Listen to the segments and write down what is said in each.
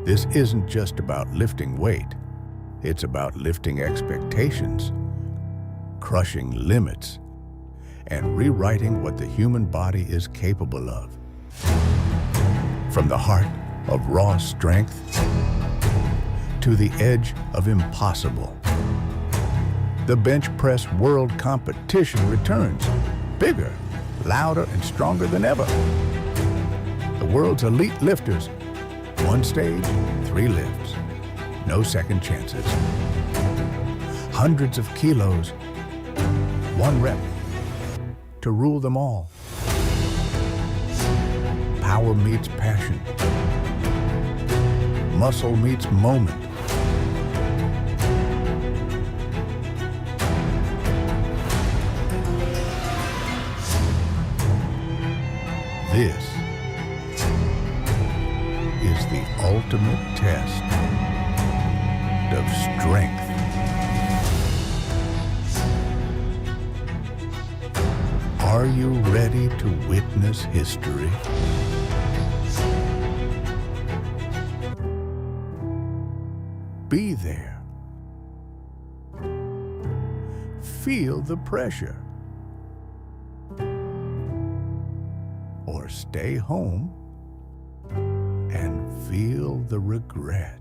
This isn't just about lifting weight. It's about lifting expectations, crushing limits, and rewriting what the human body is capable of. From the heart of raw strength to the edge of impossible, the bench press world competition returns, bigger, louder, and stronger than ever. The world's elite lifters, one stage, 3 lifts, no second chances. Hundreds of kilos, 1 rep, to rule them all. Power meets passion. Muscle meets moment. This is the ultimate test of strength. Are you ready to witness history? Be there. Feel the pressure. Or stay home and feel the regret.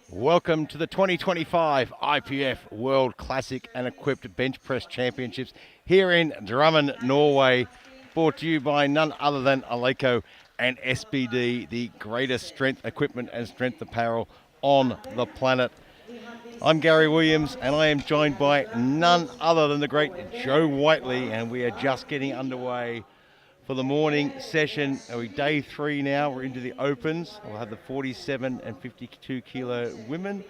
Welcome to the 2025 IPF World Classic and Equipped Bench Press Championships here in Drammen, Norway, brought to you by none other than Aleco and SBD, the greatest strength equipment and strength apparel on the planet. I'm Gary Williams, and I am joined by none other than the great Joe Whiteley, and we are just getting underway for the morning session. We're day 3 now. We're into the opens. We'll have the 47 and 52 kilo women,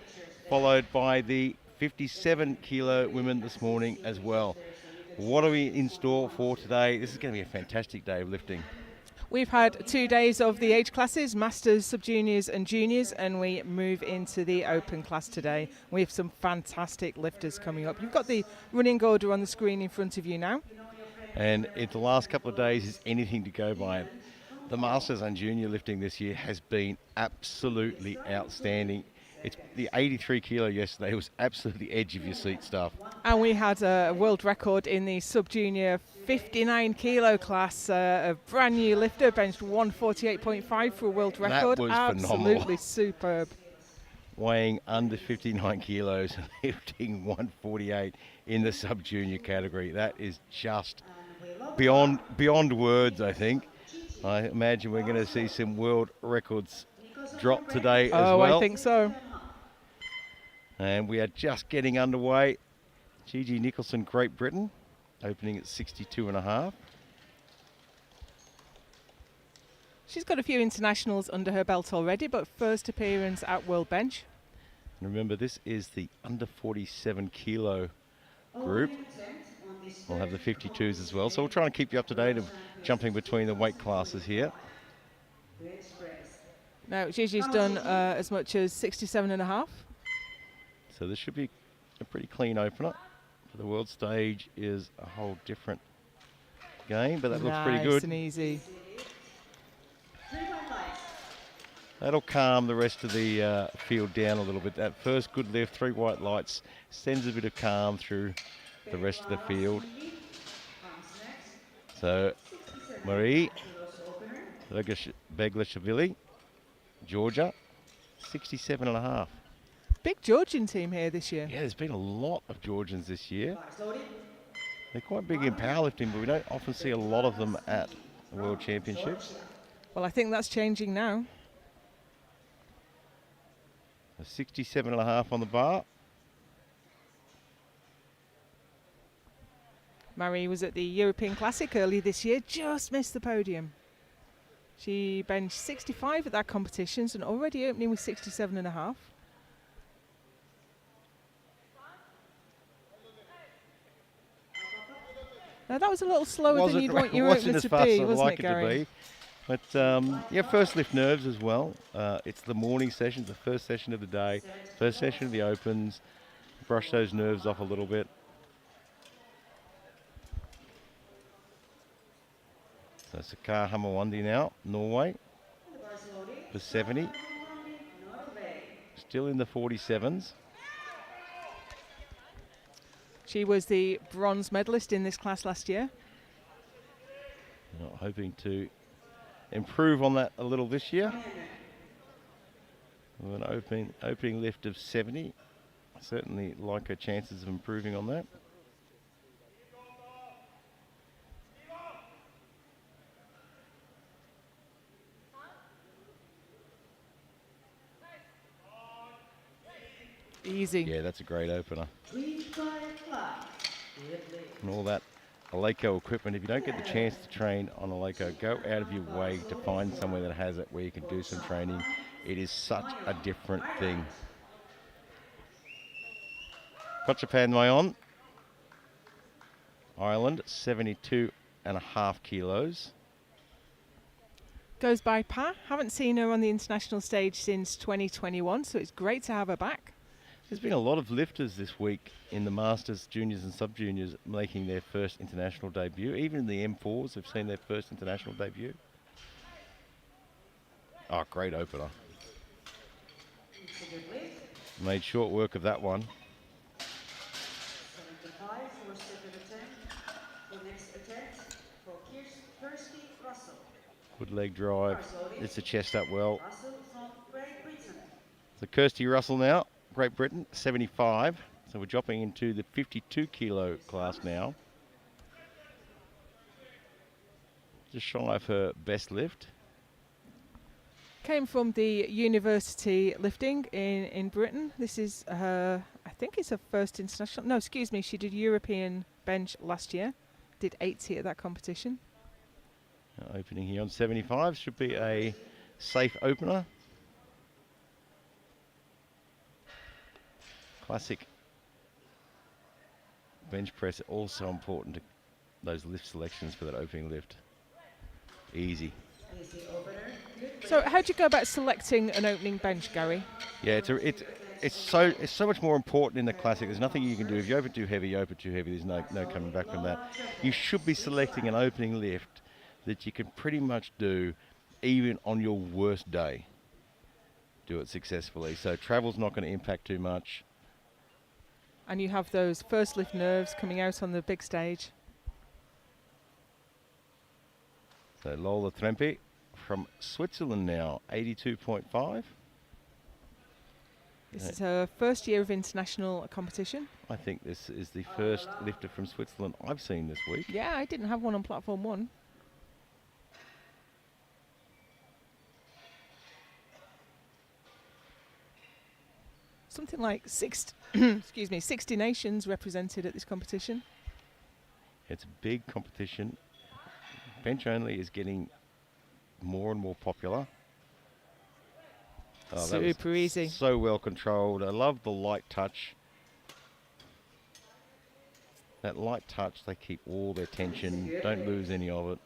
followed by the 57 kilo women this morning as well. What are we in store for today? This is going to be a fantastic day of lifting. We've had 2 days of the age classes, Masters, Sub-Juniors and Juniors, and we move into the Open class today. We have some fantastic lifters coming up. You've got the running order on the screen in front of you now. And the last couple of days is anything to go by. The Masters and Junior lifting this year has been absolutely outstanding. It's the 83 kilo yesterday was absolutely edge of your seat stuff. And we had a world record in the Sub-Junior 59 kilo class. A brand new lifter benched 148.5 for a world record. That was absolutely phenomenal. Superb. Weighing under 59 kilos and lifting 148 in the Sub-Junior category. That is just beyond words, I think. I imagine we're going to see some world records drop today as well. Oh, I think so. And we are just getting underway. Gigi Nicholson, Great Britain, opening at 62.5. She's got a few internationals under her belt already, but first appearance at World Bench. And remember, this is the under 47 kilo group. We'll have the 52s as well. So we'll try and keep you up to date of jumping between the weight classes here. Now, Gigi's done as much as 67.5. So this should be a pretty clean opener. The world stage is a whole different game, but that looks pretty good. Nice and easy. That'll calm the rest of the field down a little bit. That first good lift, 3 white lights, sends a bit of calm through the rest of the field. So Marie Beglashvili, Georgia, 67.5. Big Georgian team here this year. Yeah, there's been a lot of Georgians this year. They're quite big in powerlifting, but we don't often see a lot of them at the World Championships. Well, I think that's changing now. 67.5 on the bar. Marie was at the European Classic earlier this year, just missed the podium. She benched 65 at that competition and already opening with 67.5. Now that was a little slower than you'd want your opener to be, wasn't it, Gary? But yeah, first lift nerves as well. It's the morning session, the first session of the day, first session of the opens. Brush those nerves off a little bit. So Sakar Hamawandi now, Norway. for 70. Still in the 47s. She was the bronze medalist in this class last year. Not hoping to improve on that a little this year. With an opening lift of 70. Certainly like her chances of improving on that. Easy. Yeah, that's a great opener. And all that Eleiko equipment, if you don't get the chance to train on Eleiko, go out of your way to find somewhere that has it where you can do some training. It is such a different thing. Got Japan on. Ireland, 72.5 kilos. Goes by Pa. Haven't seen her on the international stage since 2021, so it's great to have her back. There's been a lot of lifters this week in the Masters, Juniors and Sub-Juniors making their first international debut. Even in the M4s, they've seen their first international debut. Oh, great opener. Made short work of that one. Good leg drive. It's a chest up well. So Kirsty Russell now, Great Britain, 75. So we're dropping into the 52 kilo class now. Just shy of her best lift. Came from the university lifting in Britain. This is her, I think it's her first international. No, excuse me, she did European bench last year. Did 80 at that competition. Opening here on 75 should be a safe opener. Classic bench press, also important to those lift selections for that opening lift. Easy. So how do you go about selecting an opening bench, Gary? Yeah, it's so much more important in the classic. There's nothing you can do. If you open too heavy, you open too heavy. There's no coming back from that. You should be selecting an opening lift that you can pretty much do even on your worst day. Do it successfully. So travel's not going to impact too much. And you have those first lift nerves coming out on the big stage. So Lola Trempe from Switzerland now, 82.5. This is her first year of international competition. I think this is the first lifter from Switzerland I've seen this week. Yeah, I didn't have one on platform 1. Something like 60 nations represented at this competition. It's a big competition. Bench only is getting more and more popular. Oh, super easy. So well controlled. I love the light touch. That light touch, they keep all their tension. Don't lose any of it.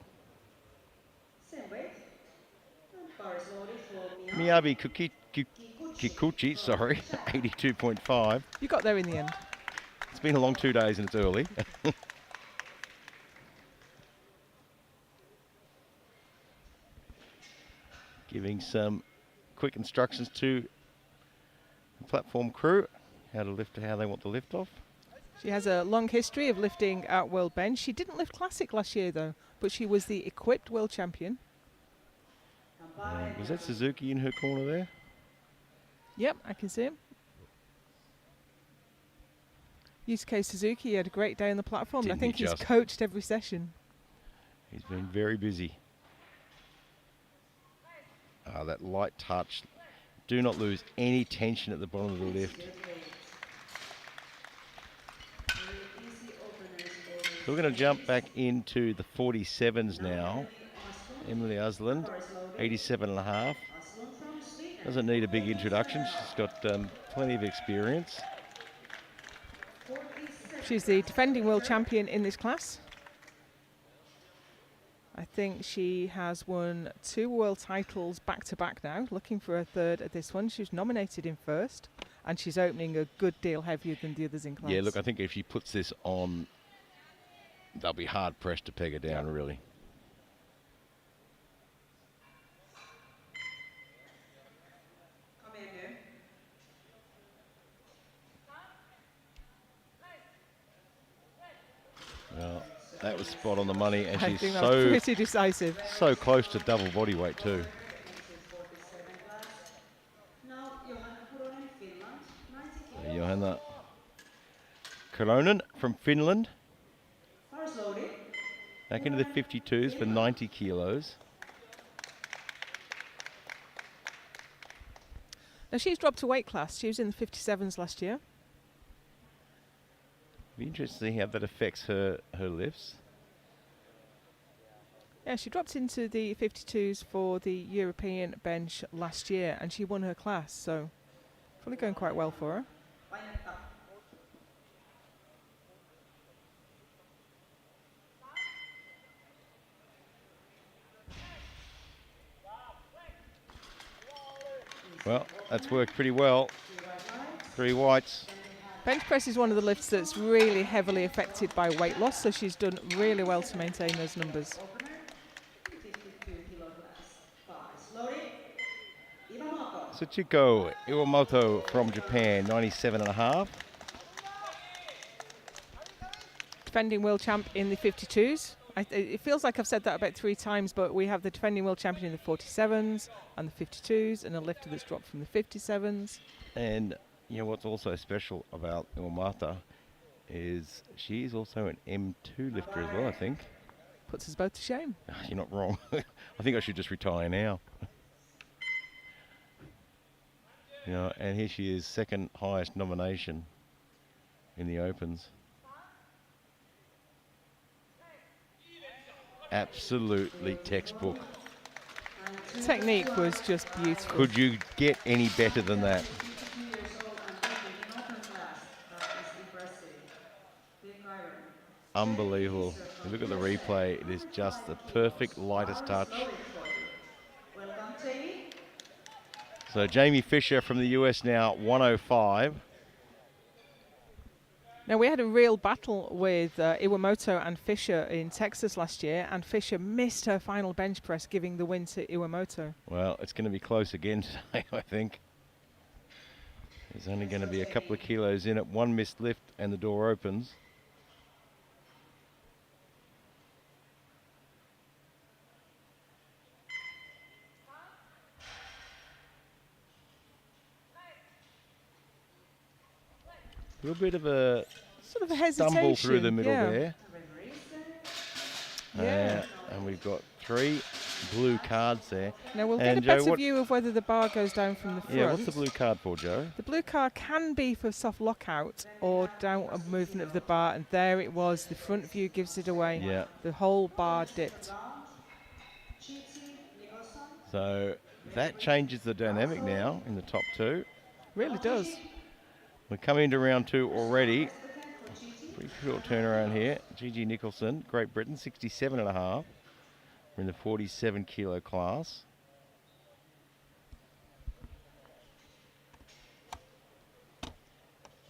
Miyabi Kikuchi, sorry, 82.5. You got there in the end. It's been a long 2 days and it's early. Giving some quick instructions to the platform crew how they want to lift off. She has a long history of lifting at World Bench. She didn't lift Classic last year though, but she was the equipped world champion. Was that Suzuki in her corner there? Yep, I can see him. Yusuke Suzuki had a great day on the platform. Didn't I think he he's just? Coached every session. He's been very busy. That light touch. Do not lose any tension at the bottom of the lift. So we're going to jump back into the 47s now. Emily Usland, 87.5. Doesn't need a big introduction. She's got plenty of experience. She's the defending world champion in this class. I think she has won 2 world titles back-to-back now, looking for a third at this one. She was nominated in first, and she's opening a good deal heavier than the others in class. Yeah, look, I think if she puts this on, they'll be hard-pressed to peg her down, really. That was spot on the money, and I she's think that was pretty decisive. so close to double body weight too. Johanna Koronen from Finland. Back into the 52s for 90 kilos. Now she's dropped a weight class. She was in the 57s last year. Be interesting to see how that affects her lifts. Yeah, she dropped into the 52s for the European bench last year, and she won her class, so probably going quite well for her. Well, that's worked pretty well. 3 whites. Bench press is one of the lifts that's really heavily affected by weight loss, so she's done really well to maintain those numbers. Tsuchiko Iwamoto from Japan, 97.5. Defending world champ in the 52s. It feels like I've said that about 3 times, but we have the defending world champion in the 47s and the 52s, and a lifter that's dropped from the 57s. And you know what's also special about Iwamata is she's also an M2 lifter as well, I think. Puts us both to shame. You're not wrong. I think I should just retire now. You know, and here she is, second highest nomination in the Opens. Absolutely textbook. Technique was just beautiful. Could you get any better than that? Unbelievable. You look at the replay, it is just the perfect lightest touch. So Jamie Fisher from the US now, 105. Now, we had a real battle with Iwamoto and Fisher in Texas last year, and Fisher missed her final bench press, giving the win to Iwamoto. Well, it's going to be close again today, I think. There's only going to be a couple of kilos in it. One missed lift and the door opens. A little bit of a sort of a hesitation. Stumble through the middle there. Yeah. And we've got 3 blue cards there. Now we'll get a better view of whether the bar goes down from the front. Yeah, what's the blue card for, Joe? The blue card can be for soft lockout or downward movement of the bar, and there it was. The front view gives it away. Yeah. The whole bar dipped. So that changes the dynamic now in the top 2. Really does. We're coming into round 2 already. Pretty short turnaround here. Gigi Nicholson, Great Britain, 67.5. We're in the 47 kilo class.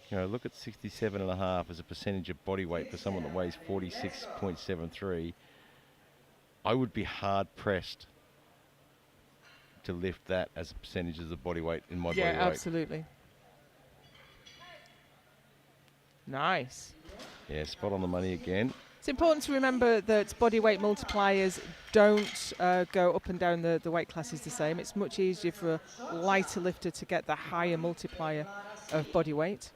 You know, look at 67.5 as a percentage of body weight for someone that weighs 46.73. I would be hard pressed to lift that as a percentage of the body weight in my body weight. Yeah, absolutely. Nice. Yeah, spot on the money again. It's important to remember that body weight multipliers don't go up and down the weight classes the same. It's much easier for a lighter lifter to get the higher multiplier of body weight.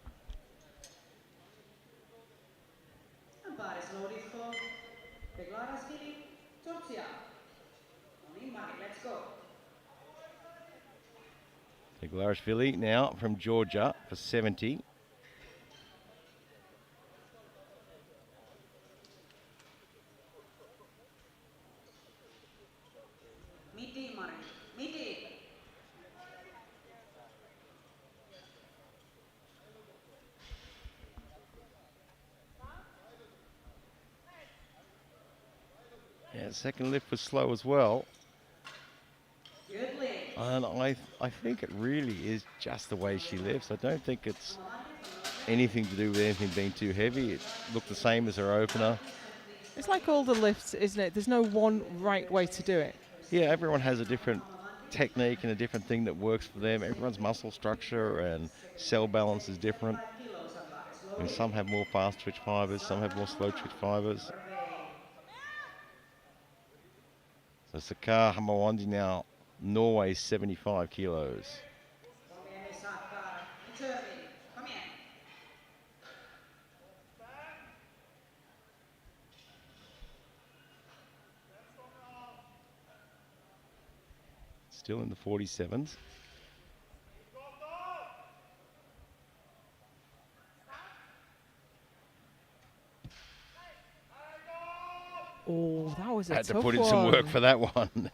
Glarishvili now from Georgia for 70. Yeah, second lift was slow as well. And I think it really is just the way she lifts. I don't think it's anything to do with anything being too heavy. It looked the same as her opener. It's like all the lifts, isn't it? There's no one right way to do it. Yeah, everyone has a different technique and a different thing that works for them. Everyone's muscle structure and cell balance is different. I mean, some have more fast twitch fibers, some have more slow twitch fibers. So Sakar Hamawandi now, Norway 75 kilos. Still in the 47s. Oh, that was a Had tough to put in one. some work for that one.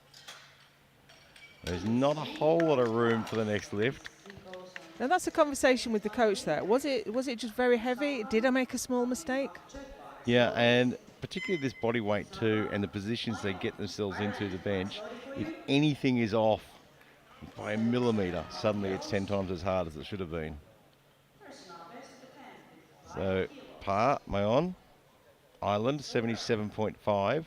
There's not a whole lot of room for the next lift. Now that's a conversation with the coach there. Was it just very heavy? Did I make a small mistake? Yeah, and particularly this body weight too, and the positions they get themselves into the bench. If anything is off by a millimetre, suddenly it's 10 times as hard as it should have been. So, par, Mayon, Ireland, 77.5.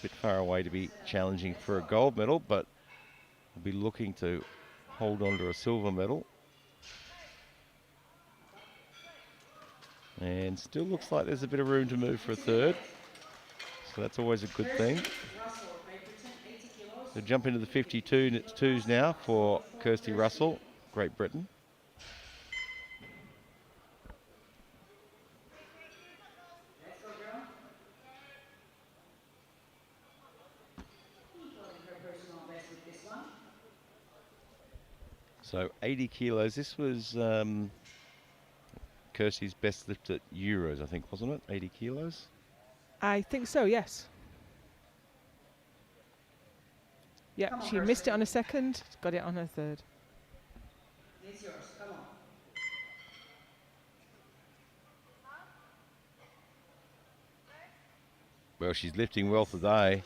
Bit far away to be challenging for a gold medal, but we'll be looking to hold on to a silver medal. And still looks like there's a bit of room to move for a third. So that's always a good thing. So jump into the 52s now for Kirsty Russell, Great Britain. So 80 kilos. This was Kirsty's best lift at Euros, I think, wasn't it? 80 kilos? I think so, yes. Yeah, she missed it on a second, got it on her third. It's yours. Come on. Well, she's lifting well today.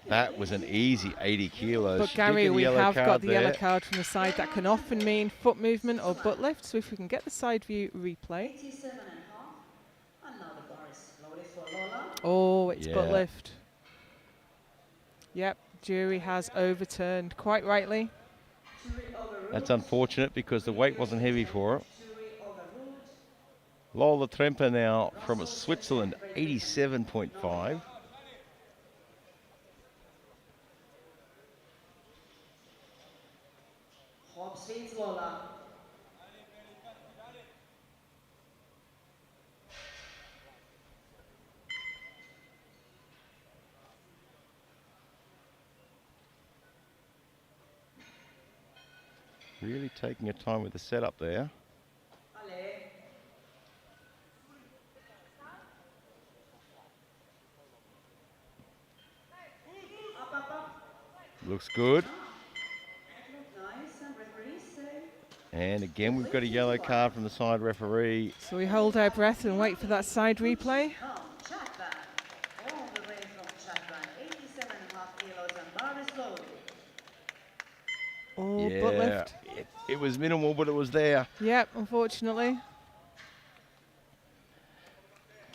That was an easy 80 kilos. But Gary, we have got the yellow card from the side. That can often mean foot movement or butt lift. So if we can get the side view replay. 87 and a half. And now the bar is loaded for Lola. Oh, it's butt lift. Yep, jury has overturned quite rightly. That's unfortunate because the weight wasn't heavy for her. Lola Tremper now from Switzerland, 87.5. Hop seats Lola. Really taking her time with the setup there. Looks good. And again, we've got a yellow card from the side referee. So we hold our breath and wait for that side replay. Oh, butt lift. It was minimal, but it was there. Yep, unfortunately.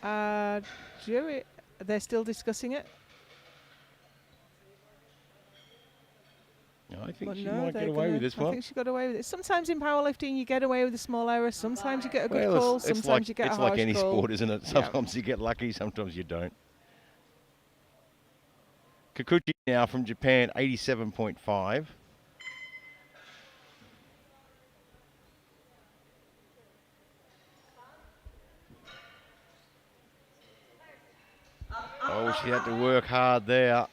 Jury, they're still discussing it. I think she might get away with this one. I think she got away with it. Sometimes in powerlifting you get away with a small error. Sometimes you get a good call. Sometimes you get a harsh call. It's like any sport, isn't it? Sometimes you get lucky, sometimes you don't. Kikuchi now from Japan, 87.5. Oh, she had to work hard there.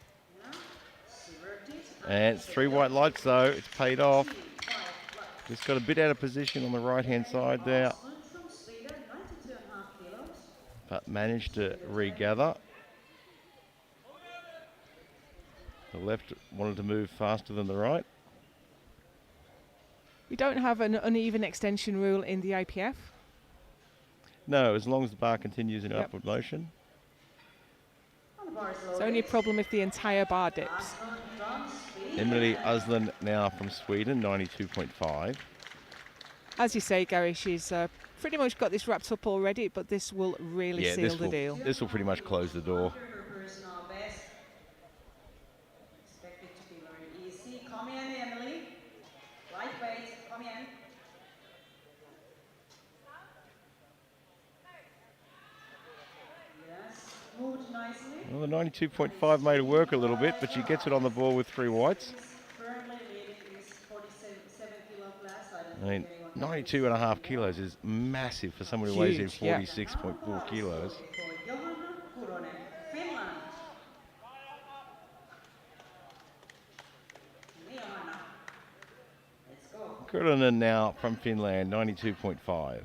And it's 3 white lights though, it's paid off. Just got a bit out of position on the right hand side there. But managed to regather. The left wanted to move faster than the right. We don't have an uneven extension rule in the IPF. No, as long as the bar continues in upward motion. It's only a problem if the entire bar dips. Emily Uslan now from Sweden, 92.5. As you say, Gary, she's pretty much got this wrapped up already, but this will really seal the deal. This will pretty much close the door. Expect it to be very easy. Come in, Emily. Lightweight, come in. Well, the 92.5 made it work a little bit, but she gets it on the ball with 3 whites. Currently leading this 47 kilo class. I don't I mean, think anyone 92.5 kilos is massive for someone who weighs in Huge, yeah. 46.4 kilos. For Johanna Kuronen, Finland. Johanna. Let's go. Kuronen now from Finland, 92.5.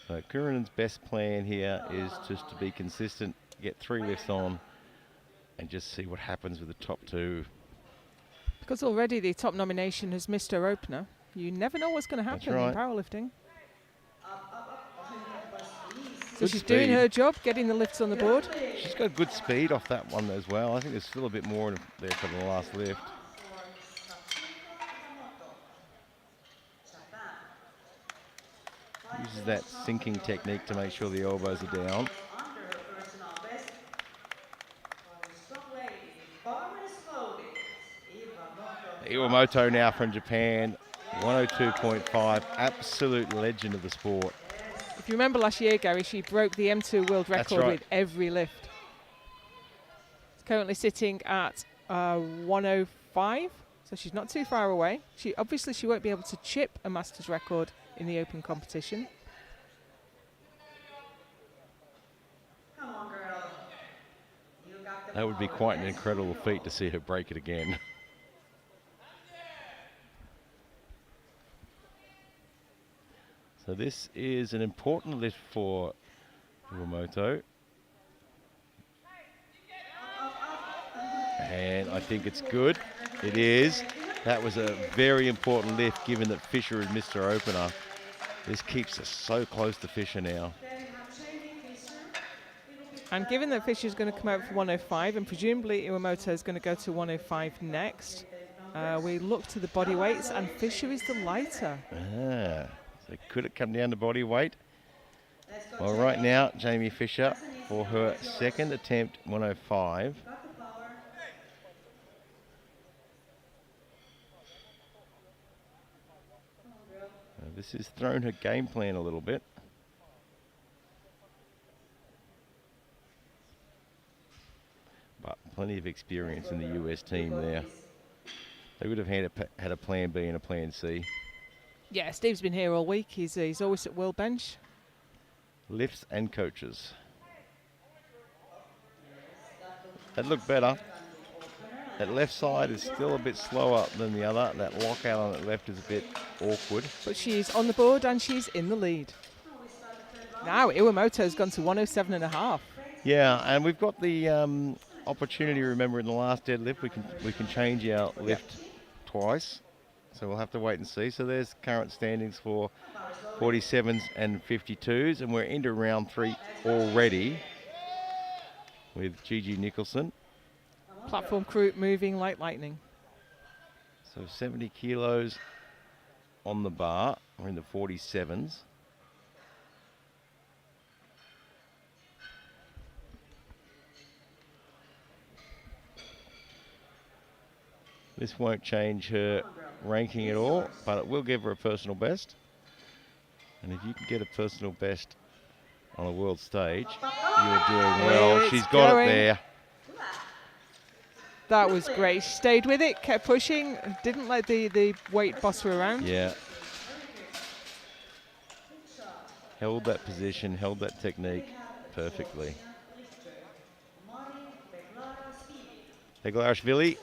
So Kuronen's best plan here is just to be consistent, get 3 lifts on, and just see what happens with the top 2. Because already the top nomination has missed her opener. You never know what's going to That's happen in right. powerlifting. So Good she's doing speed. her job, getting the lifts on the board. She's got good speed off that one as well. I think there's still a bit more there for the last lift. Uses that sinking technique to make sure the elbows are down. Under her personal best. For a strong lady, Barbara's loaded. Iwamoto now from Japan, 102.5, absolute legend of the sport. If you remember last year, Gary, she broke the M2 world That's record right. with every lift. It's currently sitting at 105, so she's not too far away. She won't be able to chip a Masters record in the open competition. Come on, girl. You got the That would be power. quite an Let's incredible go. feat to see her break it again. So this is an important lift for Iwamoto. And I think it's good. It is. That was a very important lift given that Fisher had missed her opener. This keeps us so close to Fisher now. And given that Fisher's going to come out for 105, and presumably Iwamoto is going to go to 105 next, we look to the body weights, and Fisher is the lighter. So could it come down to body weight? Well, right now, Jamie Fisher, for her second attempt, 105. This has thrown her game plan a little bit. But plenty of experience in the US team there. They would have had a plan B and a plan C. Yeah, Steve's been here all week. He's always at World Bench. Lifts and coaches. That looked better. That left side is still a bit slower than the other. That lockout on that left is a bit awkward. But she's on the board and she's in the lead. Now Iwamoto's gone to 107.5. Yeah, and we've got the opportunity. Remember, in the last deadlift, we can change our lift twice. So we'll have to wait and see. So there's current standings for 47s and 52s, and we're into round 3 already with Gigi Nicholson. Platform crew moving like lightning. So 70 kilos on the bar. We're in the 47s. This won't change her ranking at all, but it will give her a personal best. And if you can get a personal best on a world stage, you're doing well. It's She's got going. it there. That was great. She stayed with it, kept pushing, didn't let the weight boss her around. Yeah. Held that position, held that technique perfectly. Beglarashvili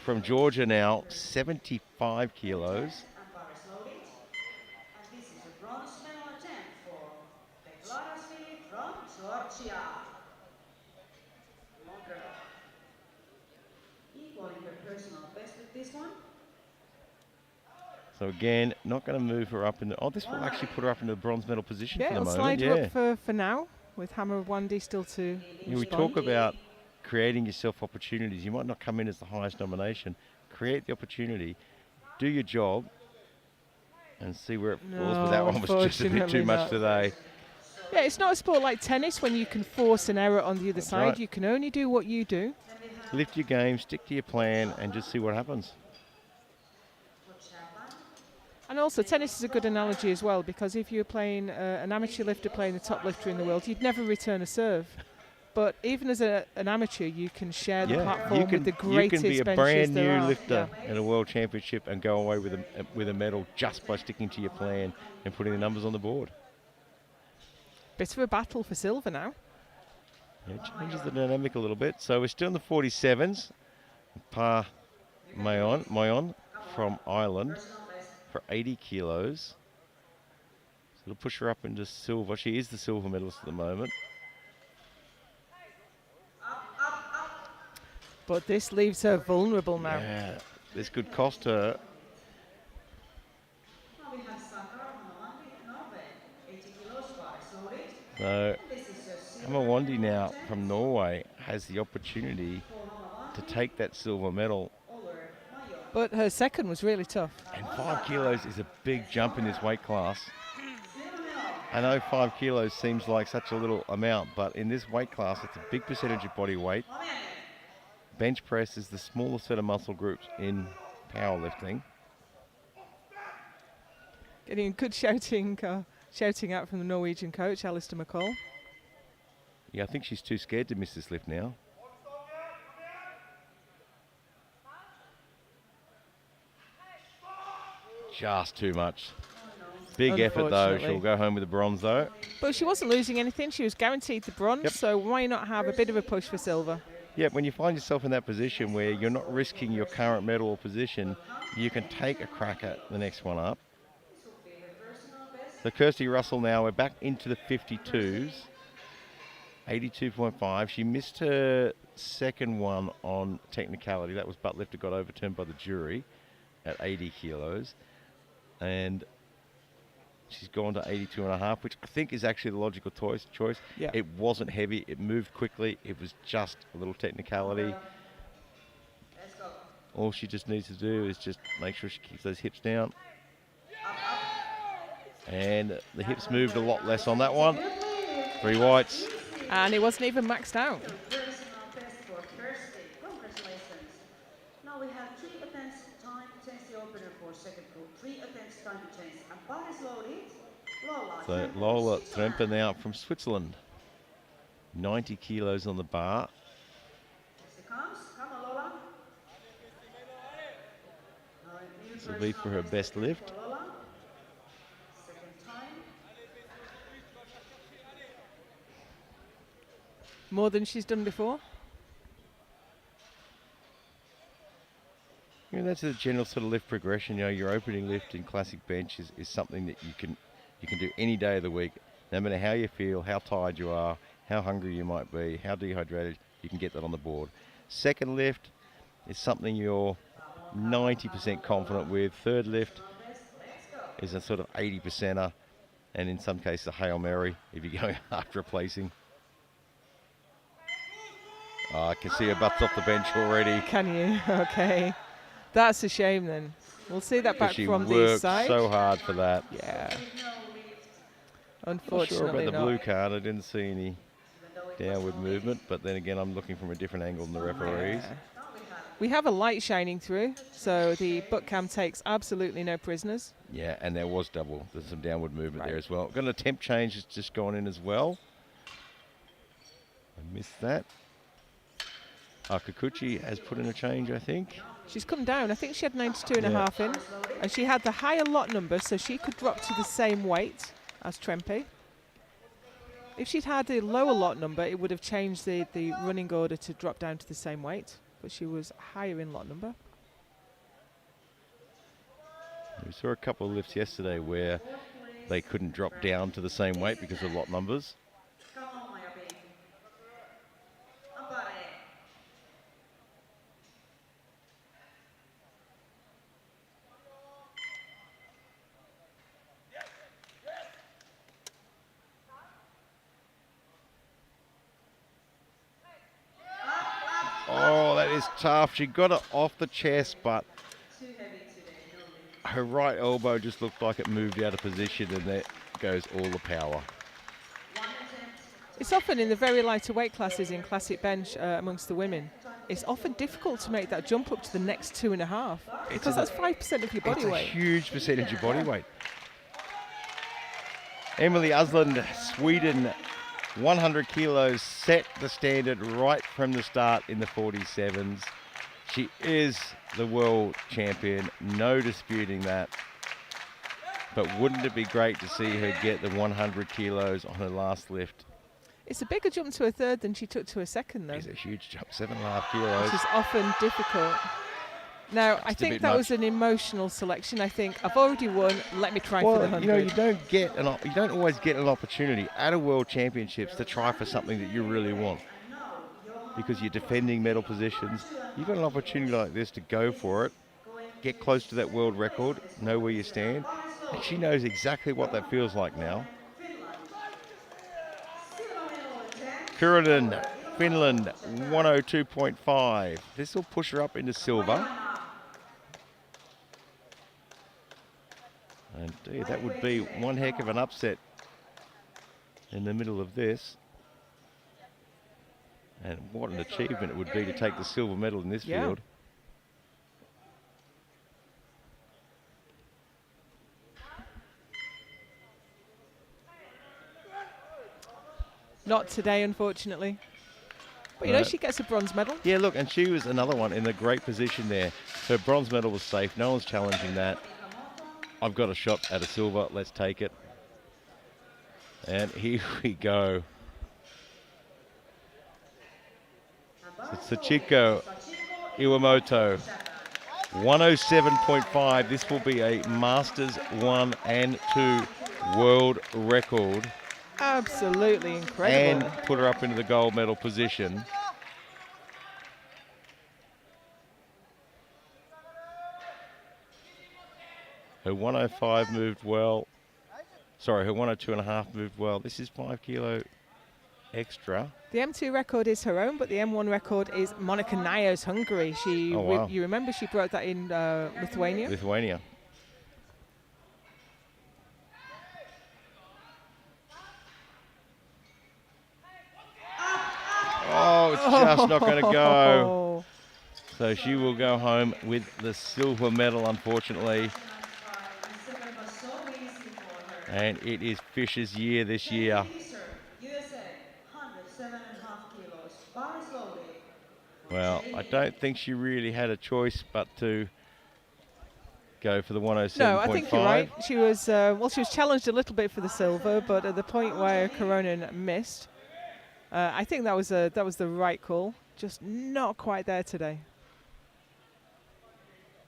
from Georgia now, 75 kilos. And this is a bronze medal attempt for Beglarashvili from Georgia. Come on, girl. Equaling her personal best with this one. So again, not going to move her up in the... Oh, this will actually put her up in the bronze medal position Yeah, for the it'll moment. slide her up for now, with Hammer Wandi still to Yeah, we talk about creating yourself opportunities. You might not come in as the highest nomination. Create the opportunity, do your job, and see where it falls. But that one was just a bit too unfortunately much not. today. Yeah, it's not a sport like tennis when you can force an error on the other side. right. You can only do what you do. Lift your game, stick to your plan, and just see what happens. And also, tennis is a good analogy as well, because if you're playing an amateur lifter playing the top lifter in the world, you'd never return a serve. But even as an amateur, you can share the platform with the greatest you can be a benches brand there new are. lifter in a world championship and go away with a medal just by sticking to your plan and putting the numbers on the board. Bit of a battle for silver now. Yeah, it changes the dynamic a little bit. So we're still in the 47s. Pa Mayon from Ireland for 80 kilos. So it'll push her up into silver. She is the silver medalist at the moment. But this leaves her vulnerable now. Yeah, this could cost her. So Hamawandi now from Norway has the opportunity to take that silver medal. But her second was really tough. And 5 kilos is a big jump in this weight class. I know 5 kilos seems like such a little amount, but in this weight class, it's a big percentage of body weight. Bench press is the smallest set of muscle groups in powerlifting. Getting good shouting out from the Norwegian coach, Alistair McCall. Yeah, I think she's too scared to miss this lift now. Just too much. Big effort though. She'll go home with the bronze though. But she wasn't losing anything. She was guaranteed the bronze. Yep. So why not have a bit of a push for silver? Yeah, when you find yourself in that position where you're not risking your current medal or position, you can take a crack at the next one up. So Kirsty Russell now, we're back into the 52s. 82.5. She missed her second one on technicality. That was butt lifter, got overturned by the jury at 80 kilos. And she's gone to 82.5, which I think is actually the logical choice. Yeah. It wasn't heavy. It moved quickly. It was just a little technicality. All she just needs to do is just make sure she keeps those hips down. And the hips moved a lot less on that one. 3 whites. And it wasn't even maxed out. Personal best for Kirsty. Congratulations. Now we have 3 attempts time to change the opener for second group. 3 attempts time to change. And bar is loaded. So Lola Tremper now from Switzerland. 90 kilos on the bar. Here she comes. Come on, Lola. This will be for her best lift. Second time. More than she's done before. Yeah, that's a general sort of lift progression. You know, your opening lift in classic bench is something that you can do any day of the week. No matter how you feel, how tired you are, how hungry you might be, how dehydrated, you can get that on the board. Second lift is something you're 90% confident with. Third lift is a sort of 80%er, and in some cases a Hail Mary if you're going after a placing. Oh, I can see her butts off the bench already. Can you? Okay. That's a shame then. We'll see that back She from the worked side. so hard for that. Yeah. Not sure Unfortunately about the not. blue card. I didn't see any downward movement, but then again, I'm looking from a different angle than the referees. We have a light shining through, so the butt cam takes absolutely no prisoners. Yeah, and there's some downward movement there Right. as well. Got an attempt change that's just gone in as well. I missed that. Kikuchi has put in a change, I think. She's come down. I think she had 92.5 in, and she had the higher lot number, so she could drop to the same weight as Trempe. If she'd had a lower lot number, it would have changed the running order to drop down to the same weight, but she was higher in lot number. We saw a couple of lifts yesterday where they couldn't drop down to the same weight because of lot numbers. Come on, Maya B. Ampare. Oh, that is tough. She got it off the chest, but Too heavy today, no lift. her right elbow just looked like it moved out of position, and there goes all the power. 1 attempt to It's often in the very lighter weight classes in classic bench amongst the women. It's often difficult to make that jump up to the next 2.5 because that's 5% of your body weight. It's a huge percentage of body weight. Emily Usland, Sweden, 100 kilos, set the standard right from the start in the 47s. She is the world champion, no disputing that. But wouldn't it be great to see her get the 100 kilos on her last lift? It's a bigger jump to a third than she took to a second, though. It's a huge jump, 7.5 kilos. Which is often difficult. Now, I think that much. was an emotional selection. I think I've already won. Let me try for the 100. You know, you don't always get an opportunity at a World Championships to try for something that you really want, because you're defending medal positions. You've got an opportunity like this to go for it, get close to that world record, know where you stand, and she knows exactly what that feels like now. Kuronen, Finland, 102.5. This will push her up into silver. And gee, that would be one heck of an upset in the middle of this. And what an achievement it would be to take the silver medal in this field. Not today, unfortunately. But you know, she gets a bronze medal. Yeah, look, and she was another one in a great position there. Her bronze medal was safe. No one's challenging that. I've got a shot at a silver. Let's take it. And here we go. Sachiko Iwamoto, 107.5. This will be a Masters 1 and 2 world record. Absolutely incredible. And put her up into the gold medal position. Her 105 moved well. Sorry, her 102.5 moved well. This is 5 kilo extra. The M2 record is her own, but the M1 record is Monika Najo's Hungary. She, you remember she broke that in Lithuania? Lithuania. Oh, it's just not going to go. So she will go home with the silver medal, unfortunately. And it is Fisher's year this year. Well, I don't think she really had a choice but to go for the 107.5. No, I think you're right. She was she was challenged a little bit for the silver, but at the point where Kuronen missed, I think that was the right call. Just not quite there today.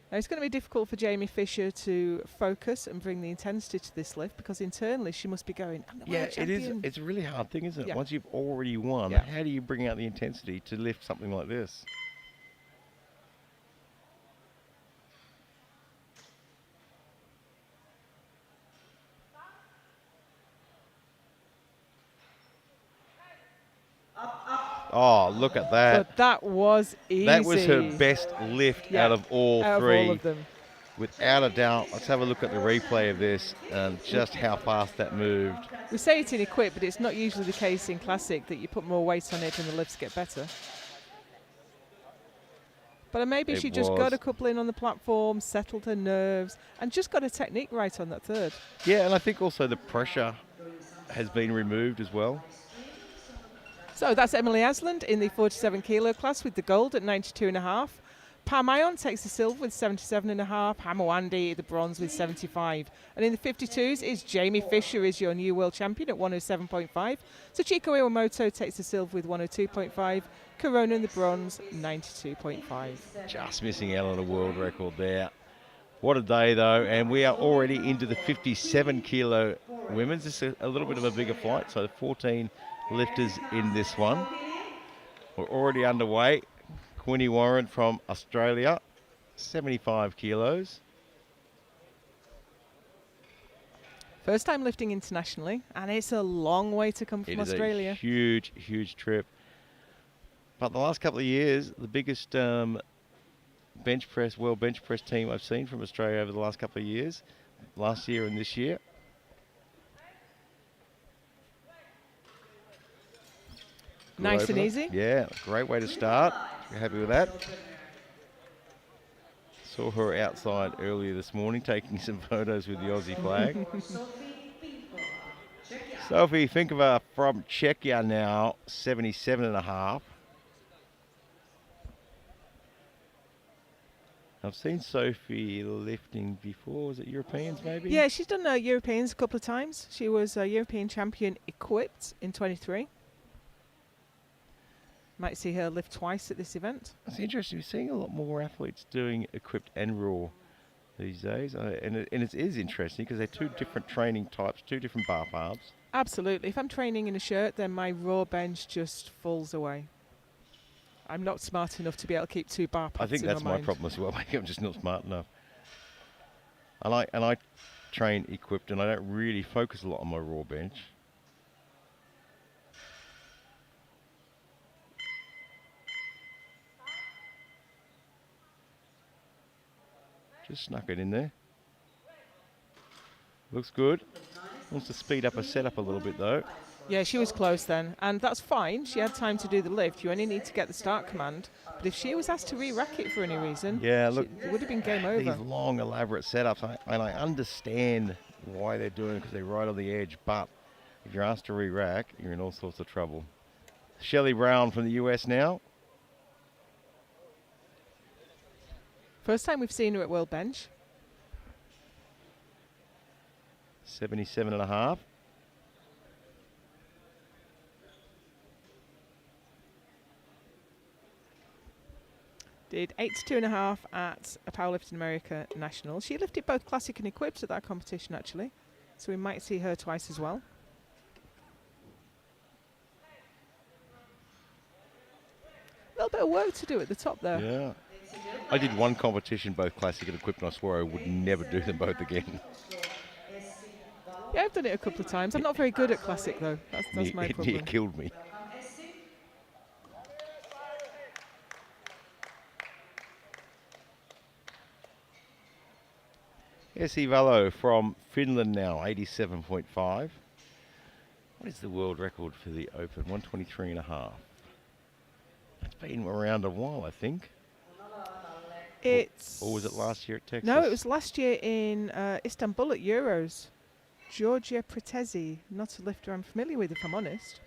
Now, it's going to be difficult for Jamie Fisher to focus and bring the intensity to this lift, because internally she must be going, I'm the world champion. It is. It's a really hard thing, isn't it? Yeah. Once you've already won, how do you bring out the intensity to lift something like this? Oh, look at that. But that was easy. That was her best lift out of all three. Out of all of them. Without a doubt. Let's have a look at the replay of this and just how fast that moved. We say it in equip, but it's not usually the case in classic that you put more weight on it and the lifts get better. But maybe she just got a couple in on the platform, settled her nerves, and just got her technique right on that third. Yeah, and I think also the pressure has been removed as well. So that's Emily Asland in the 47 kilo class with the gold at 92.5. Pam Ion takes the silver with 77.5. Hamawandi the bronze with 75. And in the 52s is Jamie Fisher is your new world champion at 107.5. Sachiko Iwamoto takes the silver with 102.5. Kuronen the bronze, 92.5. Just missing out on a world record there. What a day though, and we are already into the 57 kilo women's. This is a little bit of a bigger flight, so 14 lifters in this one. We're already underway. Quinny Warren from Australia, 75 kilos. First time lifting internationally, and it's a long way to come from Australia. It is a huge, huge trip. But the last couple of years, the biggest world bench press team I've seen from Australia over the last couple of years, last year and this year. Good Nice opener. and easy. Yeah, great way to start. You're happy with that? Saw her outside earlier this morning taking some photos with the Aussie flag. Sophie Finkova from Czechia now, 77.5. I've seen Sophie lifting before. Was it Europeans maybe? Yeah, she's done Europeans a couple of times. She was a European champion equipped in 23. Might see her lift twice at this event. It's interesting. We're seeing a lot more athletes doing equipped and raw these days. And it is interesting because they're two different training types, two different bar halves. Absolutely. If I'm training in a shirt, then my raw bench just falls away. I'm not smart enough to be able to keep two bar pads. I think in that's my my mind. problem as well. Maybe I'm just not smart enough. I train equipped and I don't really focus a lot on my raw bench. Just snuck it in there. Looks good. Wants to speed up her setup a little bit though. Yeah, she was close then, and that's fine. She had time to do the lift. You only need to get the start command. But if she was asked to re-rack it for any reason, Yeah, look, it would have been game these over. long, elaborate setups, and I understand why they're doing it because they're right on the edge. But if you're asked to re-rack, you're in all sorts of trouble. Shelley Brown from the US now. First time we've seen her at World Bench. 77.5. Did 82.5 at a Powerlifting America National. She lifted both classic and equipped at that competition actually, so we might see her twice as well. A little bit of work to do at the top there. Yeah. I did one competition, both classic and equipped, and I swore I would never do them both again. Yeah, I've done it a couple of times. I'm not very good at classic though. That's my It problem. near killed me. Essi Valo from Finland now, 87.5. What is the world record for the Open? 123.5. It's been around a while, I think. Or was it last year at Texas? No, it was last year in Istanbul at Euros. Georgia Pretezi, not a lifter I'm familiar with, if I'm honest.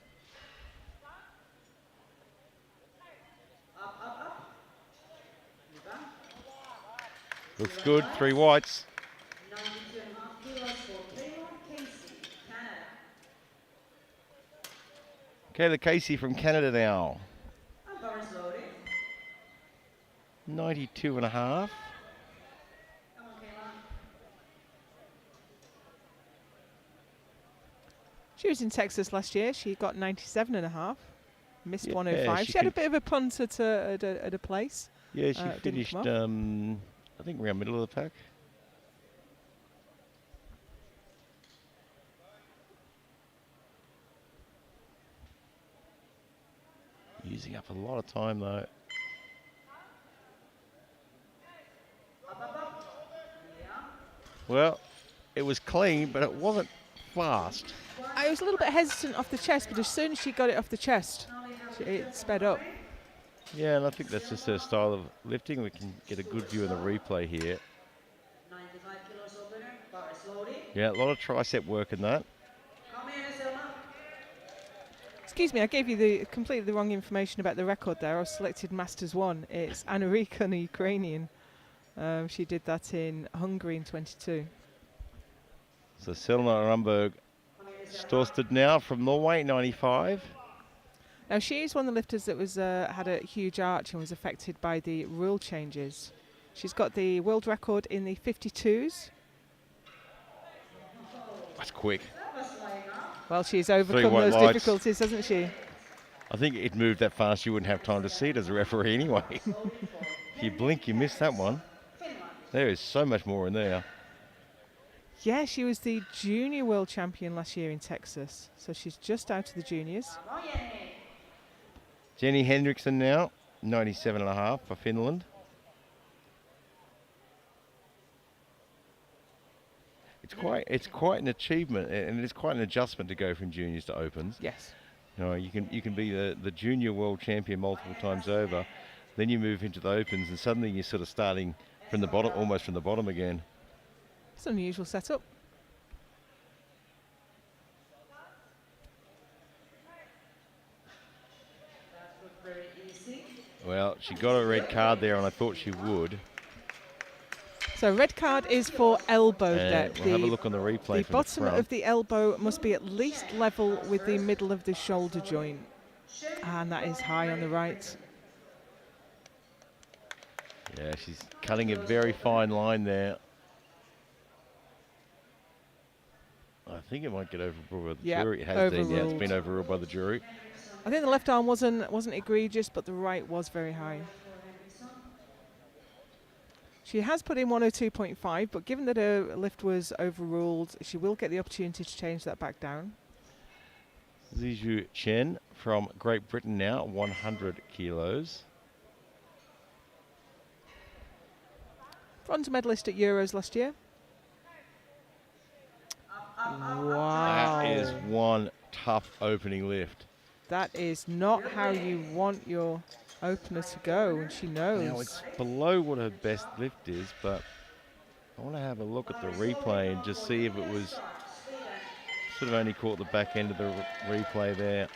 Looks good, 3 whites. 92.5 kilos for Taylor Casey, Canada. Kayla Casey from Canada now. And bars loaded. 92.5. Come on, Kayla. She was in Texas last year. She got 97.5. Missed Yeah, 105. she She had a could- bit of a punt at a place. Yeah, she Didn't finished, come up. I think, around middle of the pack. Using up a lot of time, though. Well, it was clean, but it wasn't fast. I was a little bit hesitant off the chest, but as soon as she got it off the chest, it sped up. Yeah, and I think that's just her style of lifting. We can get a good view of the replay here. 95 kilos opener, bars loaded. Yeah, a lot of tricep work in that. Come in, Selma. Excuse me, I gave you the completely the wrong information about the record there. I selected Masters 1. It's Anarika, a Ukrainian. She did that in Hungary in 22. So Selma Rumberg Storsted now from Norway, 95. Now she is one of the lifters that was had a huge arch and was affected by the rule changes. She's got the world record in the 52s. That's quick. Well, she's overcome white those lights. difficulties, hasn't she? I think it moved that fast you wouldn't have time to see it as a referee anyway. If you blink, you miss that one. There is so much more in there. Yeah, she was the junior world champion last year in Texas. So she's just out of the juniors. Come on, Jenny. Jenny Hendrickson now, 97.5 for Finland. It's quite an achievement, and it's quite an adjustment to go from juniors to opens. Yes. You know, you can be the junior world champion multiple times over, then you move into the opens, and suddenly you're sort of starting from the bottom, almost from the bottom again. It's an unusual setup. Very easy. Well, she got a red card there, and I thought she would. So red card is for elbow depth. We'll have a look on the replay The from bottom the front. of the elbow must be at least level with the middle of the shoulder joint. And that is high on the right. Yeah, she's cutting a very fine line there. I think it might get overruled by the jury. It has been, yeah, it's been overruled by the jury. I think the left arm wasn't egregious, but the right was very high. She has put in 102.5, but given that her lift was overruled, she will get the opportunity to change that back down. Zizhu Chen from Great Britain now, 100 kilos. Bronze medalist at Euros last year. Wow. That is one tough opening lift. That is not how you want your opener to go, and she knows. Now it's below what her best lift is, but I want to have a look at the replay and just see if it was sort of only caught the back end of the replay there.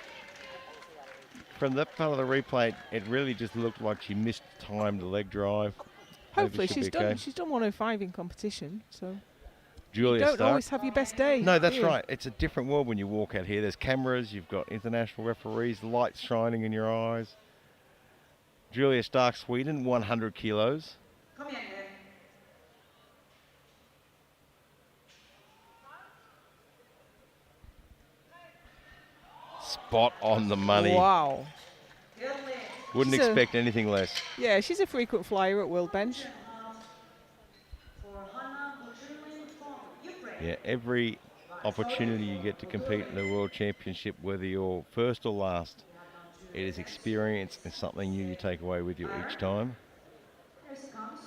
From that part of the replay, it really just looked like she missed timed the leg drive. Hopefully she's done 105 in competition, so Julia you don't Stark. always have your best day. No, that's right. It's a different world when you walk out here. There's cameras, you've got international referees, lights shining in your eyes. Julia Stark, Sweden, 100 kilos. Kom igen nu. Spot on the money. Wow. Good lift. Wouldn't She's expect anything less. Yeah, she's a frequent flyer at World Bench. For Hanna Buchulin from Ukraine. Yeah, every opportunity you get to compete in the World Championship, whether you're first or last, it is experience and something new you take away with you each time. Here she comes.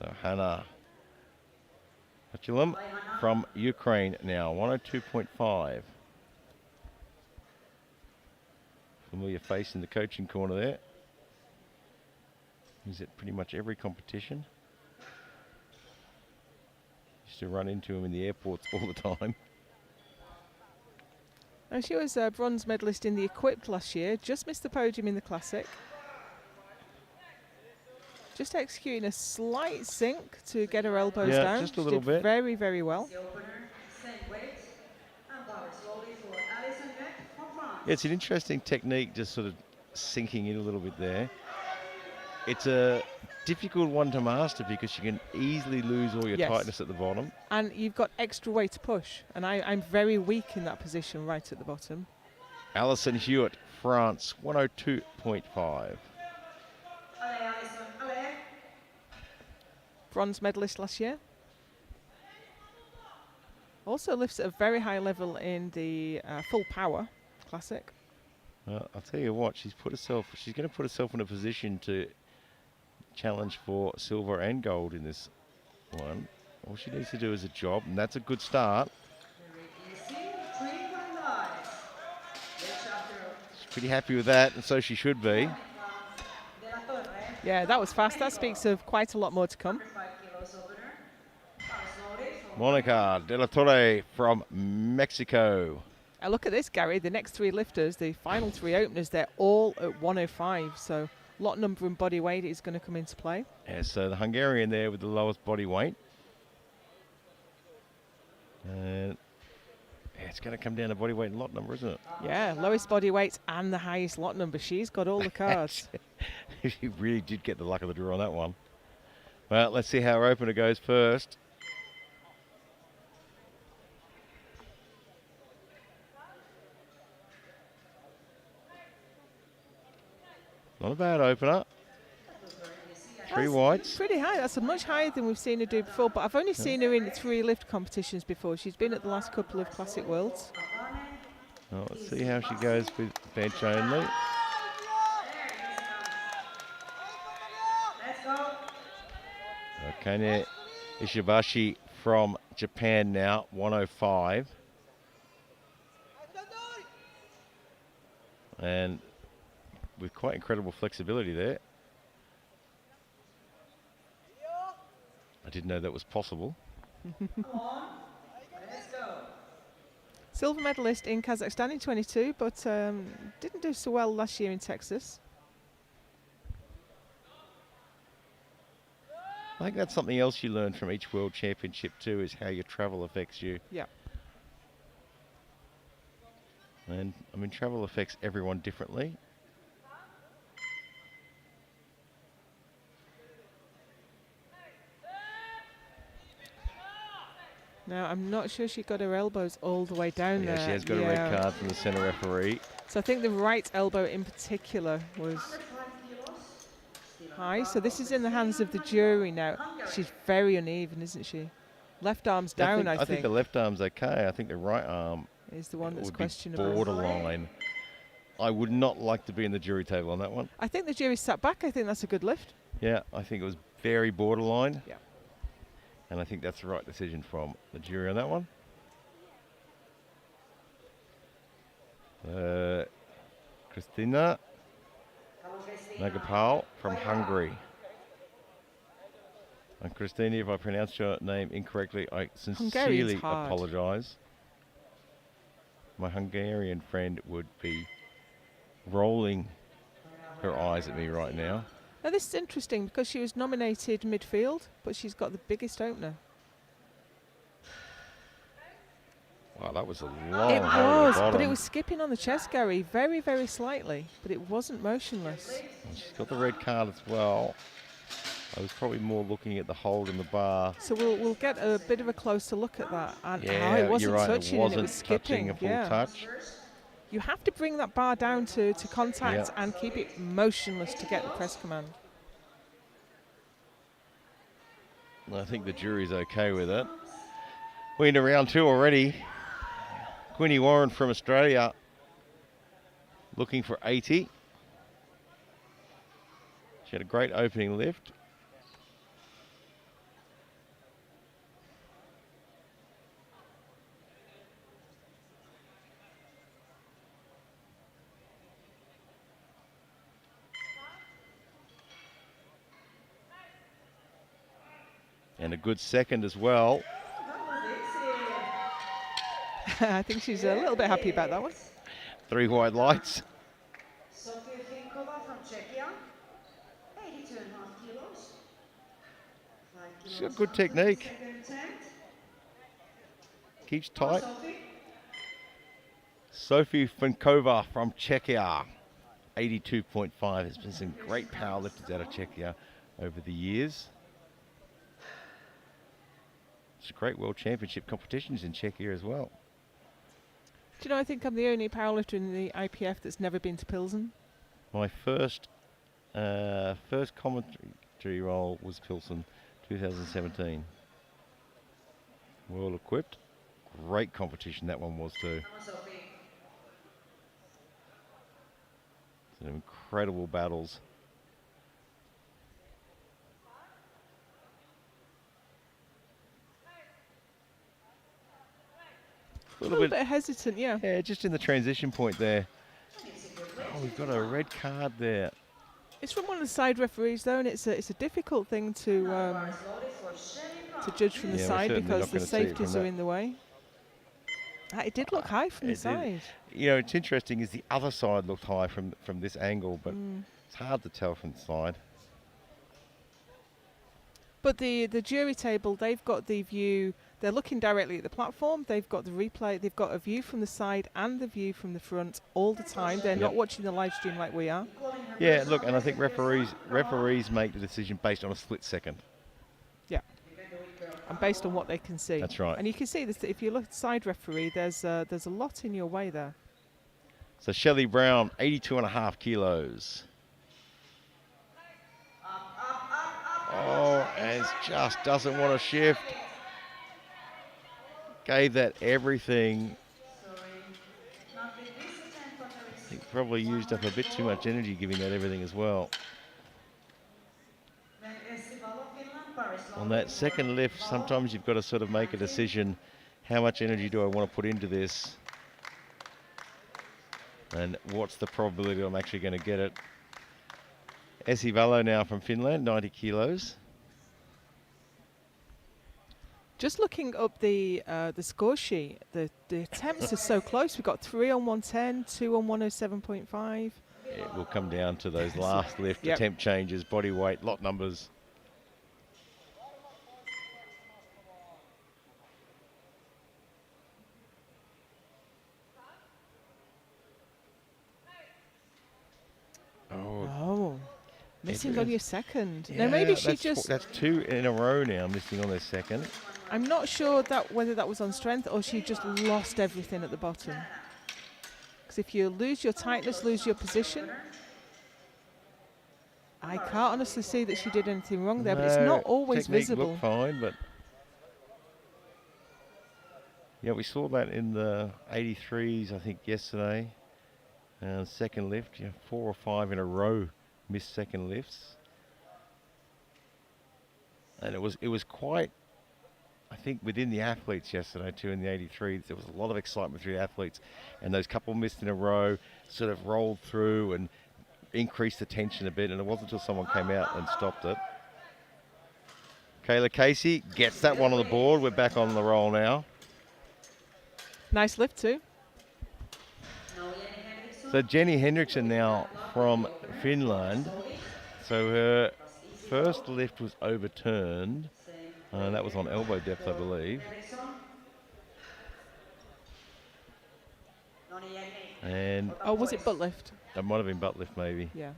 So Hanna Buchulin from Ukraine now, 102.5. Familiar face in the coaching corner there. He's at pretty much every competition. Used to run into him in the airports all the time. And she was a bronze medalist in the equipped last year, just missed the podium in the classic. Just executing a slight sink to get her elbows down. Just a She little did bit. very, very well. The opener, same weight. And power slowly for Alison Beck from France. Yeah, it's an interesting technique, just sort of sinking in a little bit there. It's a difficult one to master because you can easily lose all your Yes. tightness at the bottom. And you've got extra weight to push. And I'm very weak in that position right at the bottom. Alison Hewitt, France, 102.5. Allez, Alison, allez. Bronze medalist last year. Also lifts at a very high level in the full power classic. Well, I'll tell you what, she's going to put herself in a position to challenge for silver and gold in this one. All she needs to do is a job, and that's a good start. Very easy. 3.9. Lift after She's pretty happy with that, and so she should be. De la Torre. Yeah, that was fast. That speaks of quite a lot more to come. 5 kilos opener. Power slowly for Monica De La Torre from Mexico. Look at this, Gary. The next three lifters, the final three openers, they're all at 105. So lot number and body weight is going to come into play. Yeah, so the Hungarian there with the lowest body weight. And yeah, it's going to come down to body weight and lot number, isn't it? Yeah, lowest body weight and the highest lot number. She's got all the cards. She really did get the luck of the draw on that one. Well, let's see how our opener goes first. Not a bad opener. 3 whites. Pretty high. That's much higher than we've seen her do before. But I've only seen her in 3 lift competitions before. She's been at the last couple of Classic Worlds. Well, let's see how she goes with bench only. Let's go. Kane Ishibashi from Japan now, 105. And with quite incredible flexibility there. I didn't know that was possible. Come on, let's go. Silver medalist in Kazakhstan in 22, but didn't do so well last year in Texas. I think that's something else you learn from each World Championship too, is how your travel affects you. Yeah. And I mean, travel affects everyone differently. Now, I'm not sure she got her elbows all the way down there. Yeah, she has got a red card from the centre referee. So I think the right elbow in particular was Under 5 kilos. Still on high. par So this of is in the hands of the jury now. She's very uneven, isn't she? Left arm's down, I I think the left arm's okay. I think the right arm is the one that's would be questionable. borderline. I would not like to be in the jury table on that one. I think the jury sat back. I think that's a good lift. Yeah, I think it was very borderline. Yeah. And I think that's the right decision from the jury on that one. Kristina Nagapal from Hungary. And Christina, if I pronounced your name incorrectly, I sincerely hard. apologise. My Hungarian friend would be rolling her eyes at me right now. Now this is interesting because she was nominated midfield, but she's got the biggest opener. Wow, that was a long It hole at the was, but it bottom. was skipping on the chest, Gary, very, very slightly, but it wasn't motionless. And she's got the red card as well. I was probably more looking at the hold in the bar. So we'll get a bit of a closer look at that. And Yeah, it wasn't you're right. touching, It wasn't and it was skipping. touching a full Yeah. touch. You have to bring that bar down to contact Yep. and keep it motionless to get the press command. And I think the jury's okay with it. We're into round two already. Quinny Warren from Australia looking for 80. She had a great opening lift. And a good second as well. I think she's a little bit happy about that one. 3 wide lights. Sofia Finkova from Czechia. 82.5 kilos. 5 She's kilos got good under technique. second attempt. Keeps Come on, tight. Sophie. Sofia Finkova from Czechia. 82.5. There's been some great powerlifters out of Czechia over the years. It's a great world championship competitions in Czechia as well. Do you know, I think I'm the only powerlifter in the IPF that's never been to Pilsen. My first commentary role was Pilsen, 2017. Well equipped. Great competition that one was too. Come on, Sophie. Some incredible battles. A little bit hesitant, yeah. Yeah, just in the transition point there. It's a good Oh, we've got a red card there. It's from one of the side referees though, and it's a difficult thing to bar is loaded for Shelly Brown. judge from the Yeah, we're side certainly because not the gonna see it safeties from are that. in the way. It did look high from the It did. side. You know, it's interesting is the other side looked high from this angle, but it's hard to tell from the side. But the jury table, they've got the view, they're looking directly at the platform, they've got the replay, they've got a view from the side and the view from the front all the time. They're not watching the live stream like we are. Yeah, look, and I think referees make the decision based on a split second. Yeah. And based on what they can see. That's right. And you can see this, if you look at side referee, there's a lot in your way there. So Shelley Brown, 82.5 kilos. Oh, and just doesn't want to shift. Gave that everything. He probably used up a bit too much energy giving that everything as well. On that second lift, sometimes you've got to sort of make a decision. How much energy do I want to put into this? And what's the probability I'm actually going to get it? Esivalo now from Finland, 90 kilos. Just looking up the score sheet, the attempts are so close. We've got 3 on 110, 2 on 107.5. It will come down to those last lift, Yep. attempt changes, body weight, lot numbers. Oh, missing on your second. Yeah, Now maybe she just. That's 2 in a row now, missing on their second. I'm not sure whether that was on strength or she just lost everything at the bottom. Because if you lose your tightness, lose your position. I can't honestly see that she did anything wrong there, but it's not always technique visible. Looked fine, but yeah, we saw that in the 83s, I think, yesterday. Second lift, 4 or 5 in a row missed second lifts, and it was quite. I think within the athletes yesterday too, in the 83s, there was a lot of excitement through the athletes, and those couple missed in a row sort of rolled through and increased the tension a bit, and it wasn't until someone came out and stopped it. Kayla Casey gets that one on the board. We're back on the roll now. Nice lift too. So Jenny Hendrickson now from Finland. So her first lift was overturned. That was on elbow depth, I believe. And Oh, was it butt lift? that might have been butt lift, maybe. Yeah.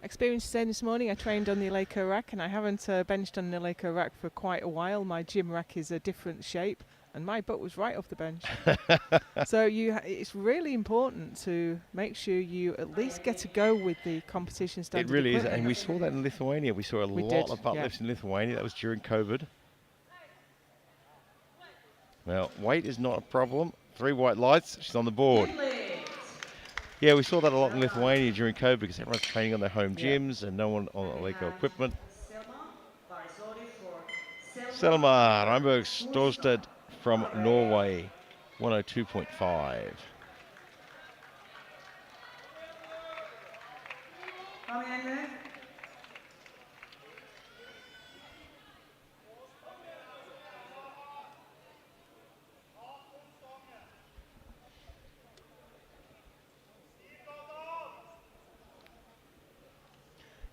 Experience saying this morning I trained on the Eleiko rack, and I haven't benched on the Eleiko rack for quite a while. My gym rack is a different shape, and my butt was right off the bench. So it's really important to make sure you at least get to go with the competition standard. It really is, equipment. and we saw that in Lithuania. We saw a lot of butt lifts in Lithuania. That was during COVID. Well, weight is not a problem. 3 white lights. She's on the board. Yeah, we saw that a lot in Lithuania during COVID because everyone's training on their home gyms and no one on Eleiko equipment. Selma Reinberg Storstad from Norway, 102.5.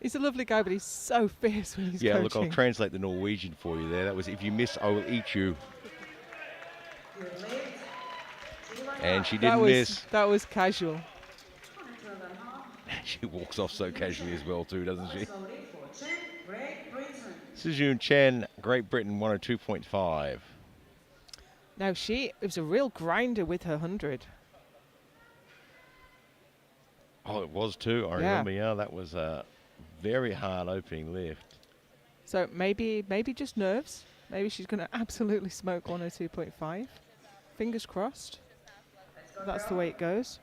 He's a lovely guy, but he's so fierce when he's coaching. Yeah, look, I'll translate the Norwegian for you there. That was, if you miss, I will eat you. And she didn't miss. That was casual. She walks off so casually as well too, doesn't she? Sejun Chen, Great Britain, 102.5. Now it was a real grinder with her 100. Oh, it was too. I remember, that was a very hard opening lift. So maybe just nerves. Maybe she's going to absolutely smoke 102.5. Fingers crossed. That's the way it goes.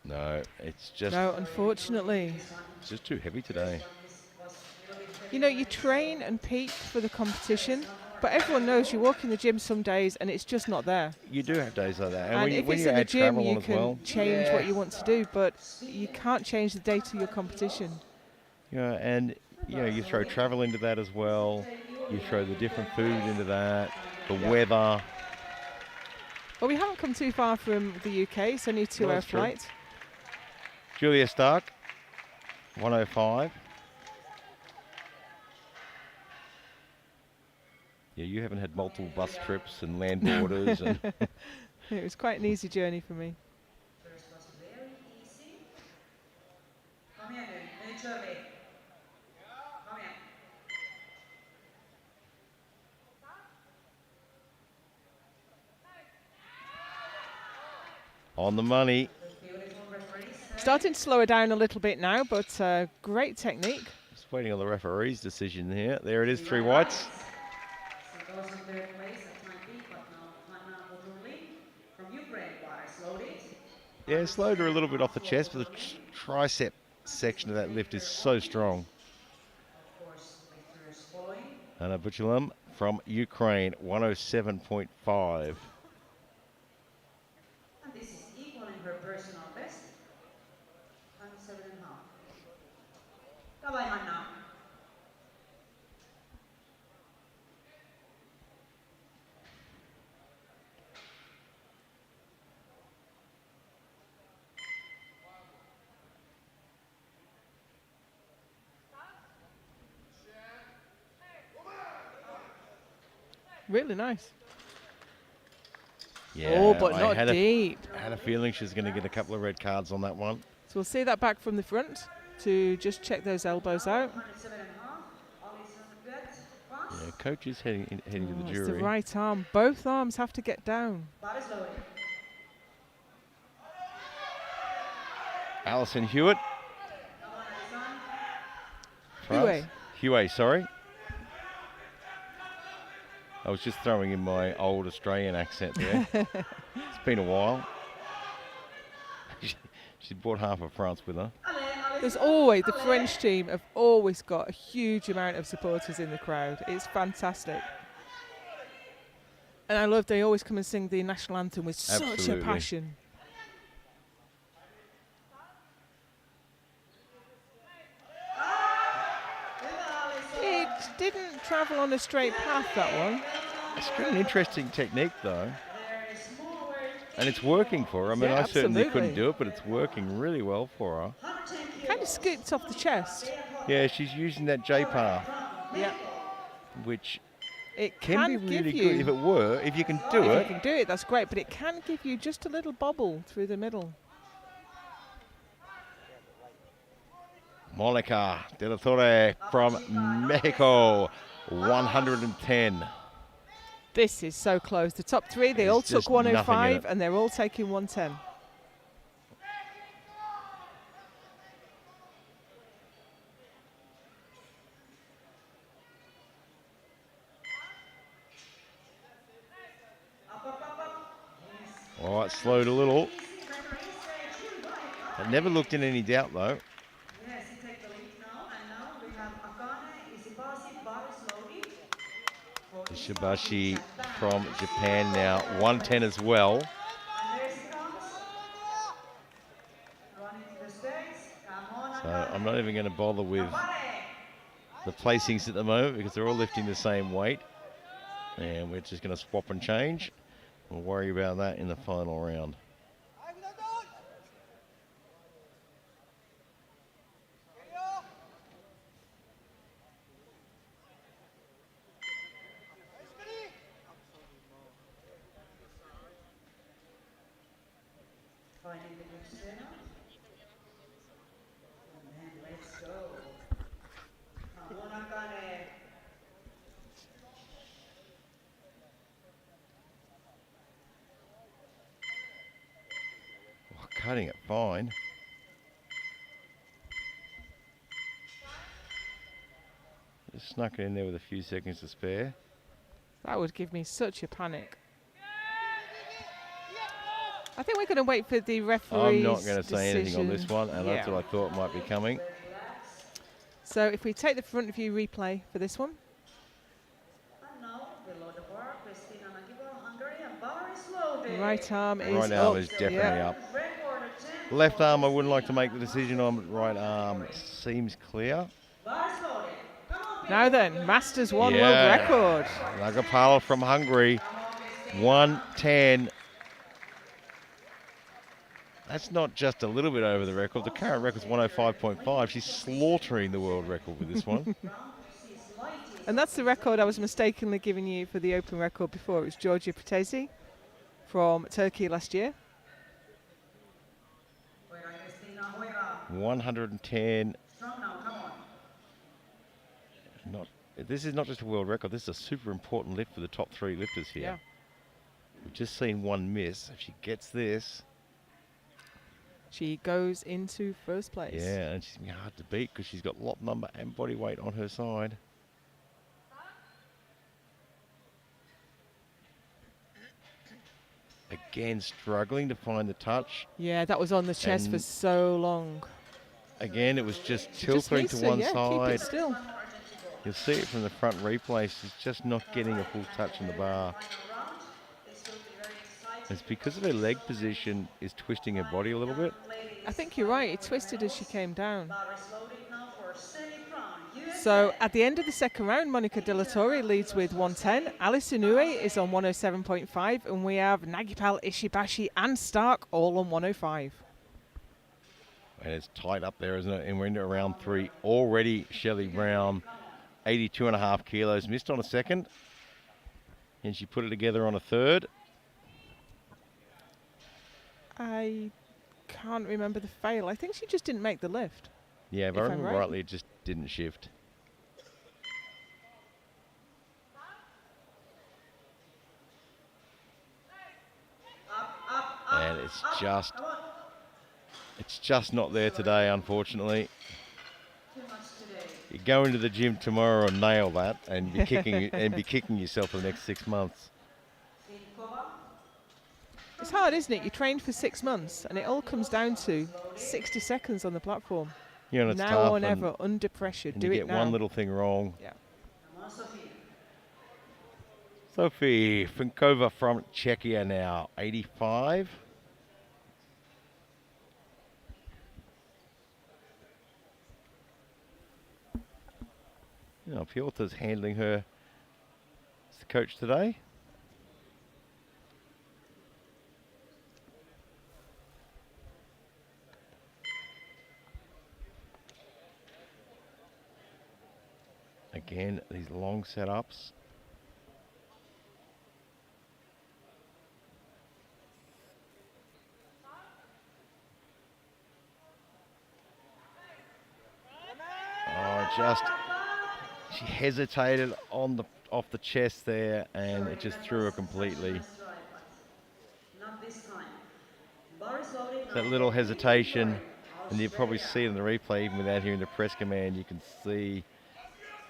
No, it's just... No, unfortunately. It's just too heavy today. You know, you train and peak for the competition, but everyone knows you walk in the gym some days and it's just not there. You do have days like that. And if it's in the gym, you can change what you want to do, but you can't change the day to your competition. Yeah, and you throw travel into that as well. You throw the different food into that, the weather. Well, we haven't come too far from the UK. It's only a 2-hour flight. Julia Stark, 105. Yeah, you haven't had multiple bus trips and land borders. And it was quite an easy journey for me. On the money. Starting to slow her down a little bit now, but great technique. Just waiting on the referee's decision here. There it is, 3 whites. Yeah, slowed her a little bit off the chest, but the tricep section of that lift is so strong. Of course, lifters following. Anna Butchulum from Ukraine, 107.5. And this is equaling her personal best. 107.5. Kavai Hanna. Really nice. Yeah, Oh, but I not had deep. had a feeling she was going to get a couple of red cards on that one. So we'll see that back from the front to just check those elbows out. 107.5. Alison Gut. Fast. Yeah, coach is heading to the It's the jury. right arm. Both arms have to get down. Body slowly. Alison Hewitt. Come on, Alison. France. Huey, sorry. I was just throwing in my old Australian accent there. It's been a while. She brought half of France with her. There's always, the French team have always got a huge amount of supporters in the crowd. It's fantastic. And I love they always come and sing the national anthem with such a Absolutely. passion. It didn't travel on a straight path, that one. It's got an interesting technique though. And it's working for her. I mean, Yeah, I certainly couldn't absolutely. do it, but it's working really well for her. Kind of scooped off the chest. Yeah, she's using that J path, Yeah. which It can be can really give good you, if you can do if you it. can do it, that's great, but it can give you just a little bobble through the middle. Monica de la Torre from Mexico, 110. This is so close. The top three, they There's all just took nothing in 105 it. and they're all taking 110. All right, slowed a little. It never looked in any doubt though. Yes, he take the lead now, and now we have Akane Ishibashi body slowly. Ishibashi from Japan now, 110 as well. And there she comes. Running to the stage. Come on, So Akane. I'm not even going to bother with the placings at the moment because they're all lifting the same weight. And we're just going to swap and change. We'll worry about that in the final round. Finding the good center. And then let's go. Come on, Akane. Oh, cutting it fine. Just snuck it in there with a few seconds to spare. That would give me such a panic. I think we're going to wait for the referee's I'm not going to say anything on this decision. one, and that's Yeah. what I thought might be coming. So if we take the front view replay for this one, And now, below the bar, Christina Nagiba, Hungary, and bar is loaded. right arm is Right arm up. is definitely Yeah. up. Record attempt. Left arm, I wouldn't like to make the decision on, but right arm seems clear. Bar is loaded. Come on, Now then, Masters 1 Yeah. world record. Nagapala from Hungary, 110. That's not just a little bit over the record. The current record's 105.5. She's slaughtering the world record with this one. And that's the record I was mistakenly giving you for the open record before. It was Georgia Pratesi from Turkey last year. Juega Cristina, juega. 110. Strong now, come on. This is not just a world record. This is a super important lift for the top three lifters here. Yeah. We've just seen one miss. If she gets this, She goes into first place. yeah, and she's going to be hard to beat because she's got lot number and body weight on her side. Again, struggling to find the touch. Yeah, that was on the chest for And so long. again, it was just She just tilting needs to to, one yeah, keep side. it still. You'll see it from the front replay. She's just not getting a full touch on the bar. It's because of her leg position is twisting her body a little bit. I think you're right. It twisted as she came down. So at the end of the second round, Monica De La Torre leads with 110. Alice Inoue is on 107.5, and we have Nagipal, Ishibashi, and Stark all on 105. And it's tight up there, isn't it? And we're into round 3 already. Shelley Brown, 82.5 kilos, missed on a second. And she put it together on a third. I can't remember the fail. I think she just didn't make the lift. Yeah, if I remember rightly, it just didn't shift. And it's just not there today, unfortunately. You go into the gym tomorrow and nail that, and be kicking yourself for the next 6 months. It's hard, isn't it? You trained for 6 months, and it all comes down to 60 seconds on the platform. Yeah, and it's now tough, or never, under pressure. and Do you it get now. one little thing wrong. Yeah. Sophie Finkova from Czechia now, 85. Piotr's handling her as the coach today. Again, these long setups. She hesitated on off the chest there, and it just threw her completely. That little hesitation, and you probably see it in the replay, even without hearing the press command, you can see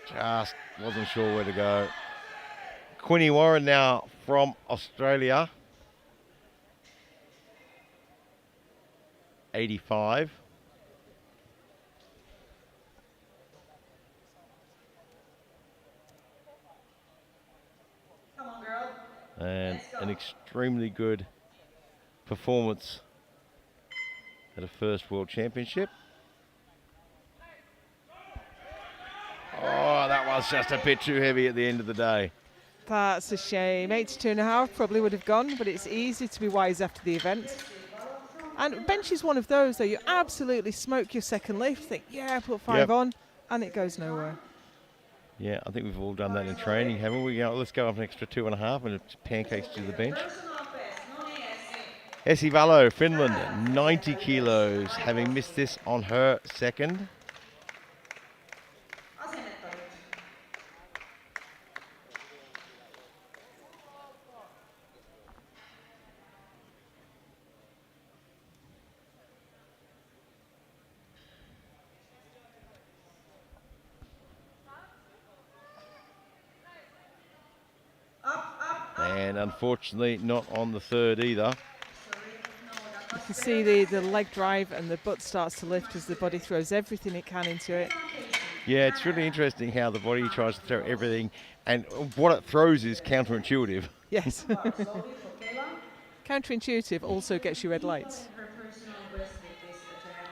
just wasn't sure where to go. Quinny Warren now from Australia, 85. And an extremely good performance at a first World Championship. Oh, that was just a bit too heavy at the end of the day. That's a shame. 82.5 probably would have gone, but it's easy to be wise after the event. And bench is one of those, though. You absolutely smoke your second lift, think, yeah, put 5 on, and it goes nowhere. Yeah, I think we've all done that in training, haven't we? Let's go up an extra 2.5 and it's pancakes to the bench. Essi Valo, Finland, 90 kilos, having missed this on her second. And unfortunately not on the third either. You can see the leg drive and the butt starts to lift as the body throws everything it can into it. Yeah, it's really interesting how the body tries to throw everything, and what it throws is counterintuitive. Yes. Counterintuitive also gets you red lights.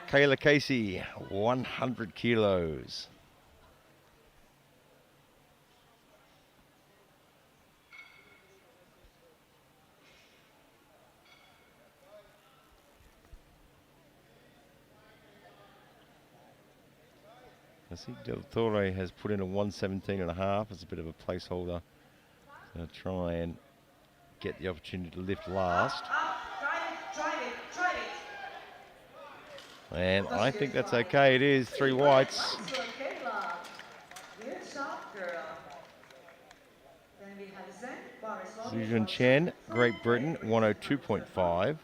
Kayla Casey, 100 kilos. I see Del Torre has put in a 117.5 as a bit of a placeholder to try and get the opportunity to lift last. And I think that's okay. It is 3 whites. Susan Chen, Great Britain, 102.5.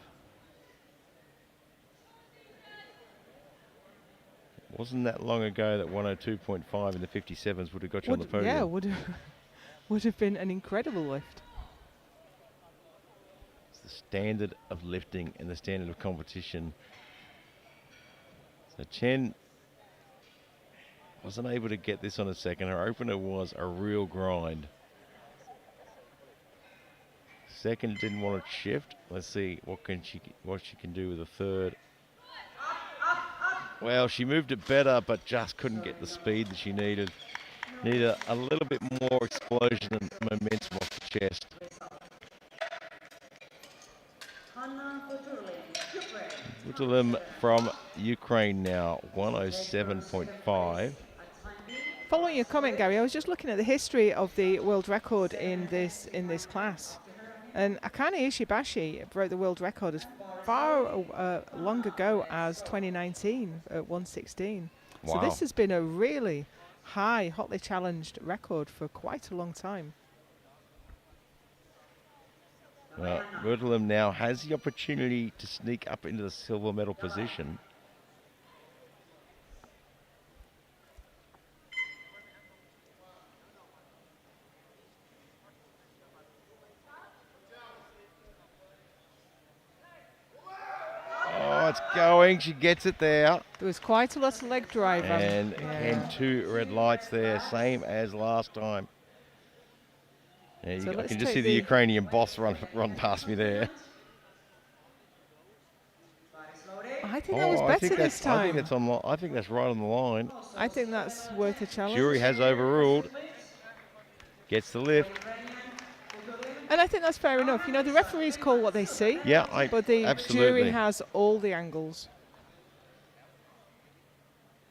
Wasn't that long ago that 102.5 in the 57s would have got you on the podium. Yeah, would have been an incredible lift. It's the standard of lifting and the standard of competition. So Chen wasn't able to get this on a second. Her opener was a real grind. Second didn't want to shift. Let's see what she can do with the third. Well, she moved it better, but just couldn't get the speed that she needed. Needed a little bit more explosion and momentum off the chest. Butulim from Ukraine now, 107.5. Following your comment, Gary, I was just looking at the history of the world record in this class, and Akane Ishibashi broke the world record as far long ago as 2019 at 116. Wow. So this has been a really high, hotly challenged record for quite a long time. Well, Butulim now has the opportunity to sneak up into the silver medal position. Oh, it's going. She gets it there. There was quite a lot of leg drive. And again, 2 red lights there, same as last time. Yeah, So I can just see the Ukrainian boss run past me there. I think that was better this time. I think that's right on the line. I think that's worth a challenge. Jury has overruled. Gets the lift. And I think that's fair enough. You know, the referees call what they see. Yeah, but the absolutely. jury has all the angles.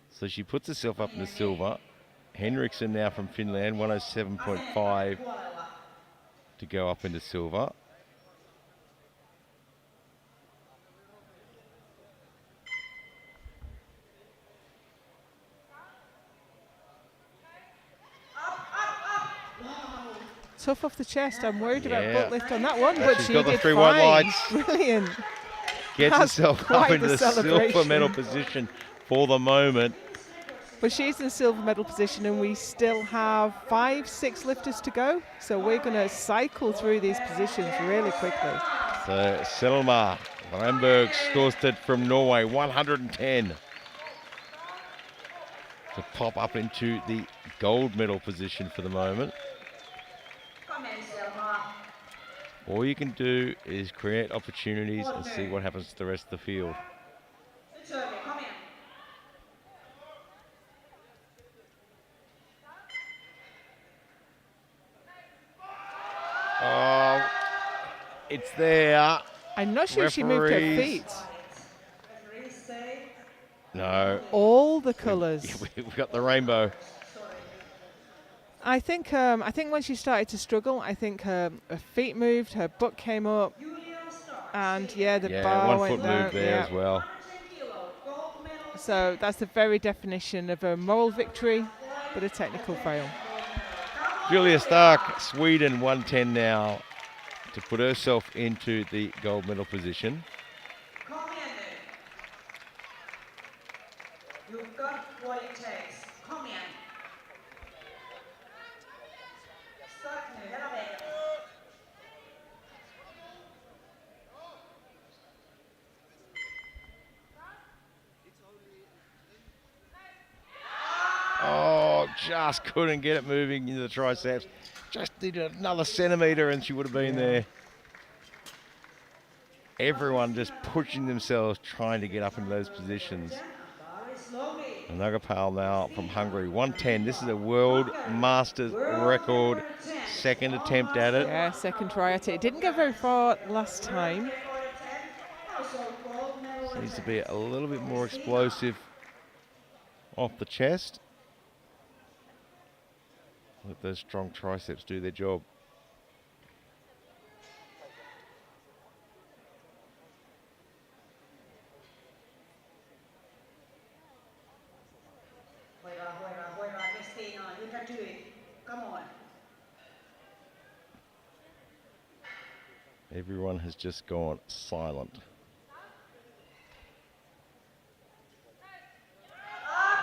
So she puts herself up in the silver. Henriksson now from Finland, 107.5 to go up into silver. Tough off the chest. I'm worried about butt lift on that one, but she's she got the did 3 fine. white lights. Brilliant. Gets That's herself up quite into the silver celebration. medal position for the moment. But she's in silver medal position, and we still have 5, 6 lifters to go. So we're going to cycle through these positions really quickly. So Selma Ramberg Storsted from Norway, 110 to pop up into the gold medal position for the moment. All you can do is create opportunities and see what happens to the rest of the field. Oh, it's there. I'm not sure she moved her feet. No. All the colours. We've got the rainbow. I think when she started to struggle, I think her feet moved, her butt came up, and the bar one went foot down. moved there as well. So that's the very definition of a moral victory, but a technical fail. Julia Stark, Sweden, 110 now to put herself into the gold medal position. You've got what it takes. Come in. Start nu, hela vägen. Oh, just couldn't get it moving into the triceps. Just needed another centimetre and she would have been there. Everyone just pushing themselves, trying to get up into those positions. Nagapal now from Hungary, 110. This is a World Masters record. Second attempt at it. Yeah, second try at it. It didn't go very far last time. Needs to be a little bit more explosive off the chest. Let those strong triceps do their job. Hoira, Christina, you can do it. Come on. Everyone has just gone silent.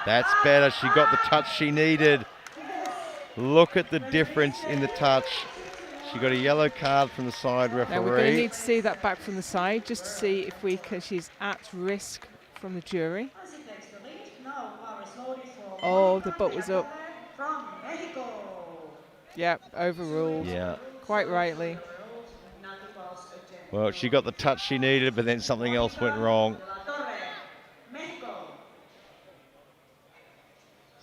That's better. She got the touch she needed. Look at the difference in the touch. She got a yellow card from the side referee. Now we're going to need to see that back from the side just to see if she's at risk from the jury. As it takes the lead, now power is loaded for Oh, the Monica butt was up. from Mexico. Yep, overruled. Yeah. Quite rightly. Well, she got the touch she needed, but then something else went wrong.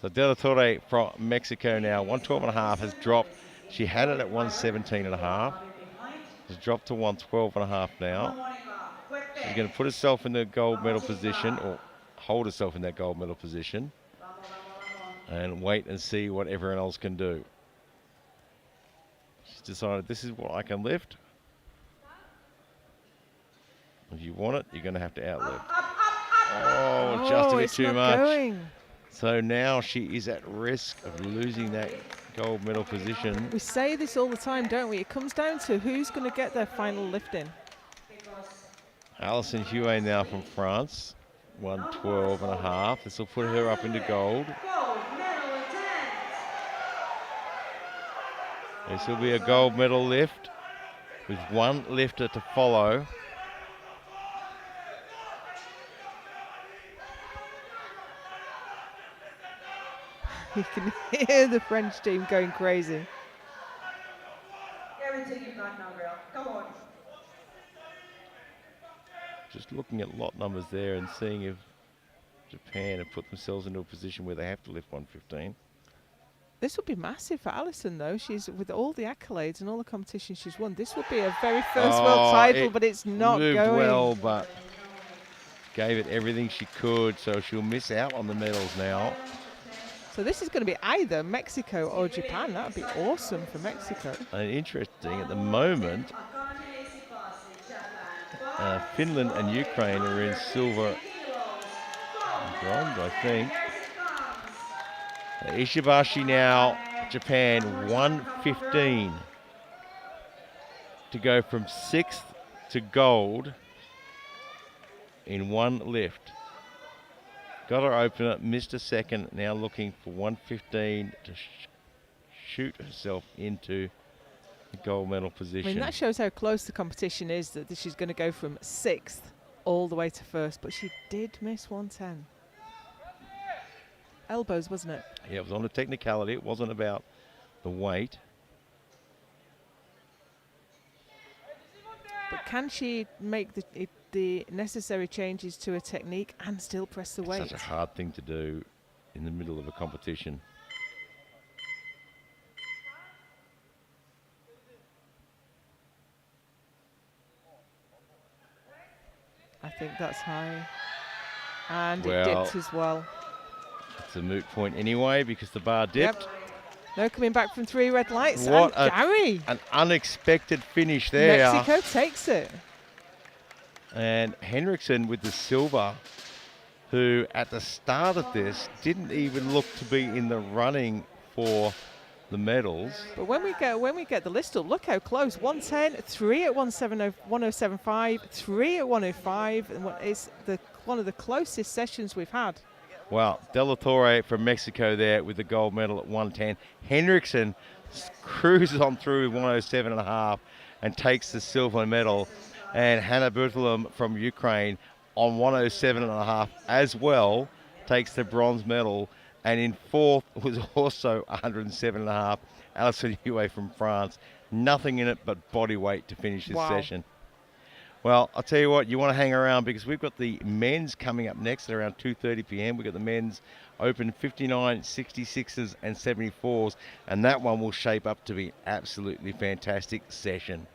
So De La Torre from Mexico now, 112.5 has dropped. She had it at 117.5. Has dropped to 112.5 now. She's going to put herself in the gold medal position, or hold herself in that gold medal position, and wait and see what everyone else can do. She's decided this is what I can lift. If you want it, you're going to have to outlift. Oh, just a bit too much. Going. So now she is at risk of losing that gold medal position. We say this all the time, don't we? It comes down to who's going to get their final lift in. Alison Huet now from France, 112.5. This will put her up into gold. This will be a gold medal lift with one lifter to follow. You can hear the French team going crazy. Everything you got now, girl. Come on. Just looking at lot numbers there and seeing if Japan have put themselves into a position where they have to lift 115. This would be massive for Alison, though. She's with all the accolades and all the competitions she's won. This would be a very first world title, but it's not moved going. well, but gave it everything she could, so she'll miss out on the medals now. So this is going to be either Mexico or Japan. That would be awesome for Mexico. And interesting, at the moment, Finland and Ukraine are in silver and bronze, I think. Ishibashi now, Japan, 115 to go from 6th to gold in one lift. Got her opener, missed a second, now looking for 115 to shoot herself into the gold medal position. I mean, that shows how close the competition is, that she's going to go from 6th all the way to 1st, but she did miss 110. Elbows, wasn't it? Yeah, it was on a technicality. It wasn't about the weight. But can she make the necessary changes to her technique and still press the weight? Such a hard thing to do in the middle of a competition. I think that's high. And Well, it dipped as well. It's a moot point anyway because the bar dipped. Yep. No coming back from 3 red lights. What and Gary. an unexpected finish there. Mexico takes it. And Henriksen with the silver, who at the start of this didn't even look to be in the running for the medals. But when we get the list up, look how close. 110, 3 at 107.5, 3 at 105, and it's one of the closest sessions we've had. Well, De La Torre from Mexico there with the gold medal at 110. Henriksen cruises on through 107.5 and takes the silver medal. And Hanna Butulum from Ukraine on 107.5 as well takes the bronze medal. And in 4th was also 107.5, Alison Huet from France. Nothing in it but body weight to finish this session. Well, I'll tell you what, you want to hang around because we've got the men's coming up next at around 2:30 p.m. We've got the men's open 59, 66s and 74s, and that one will shape up to be an absolutely fantastic session.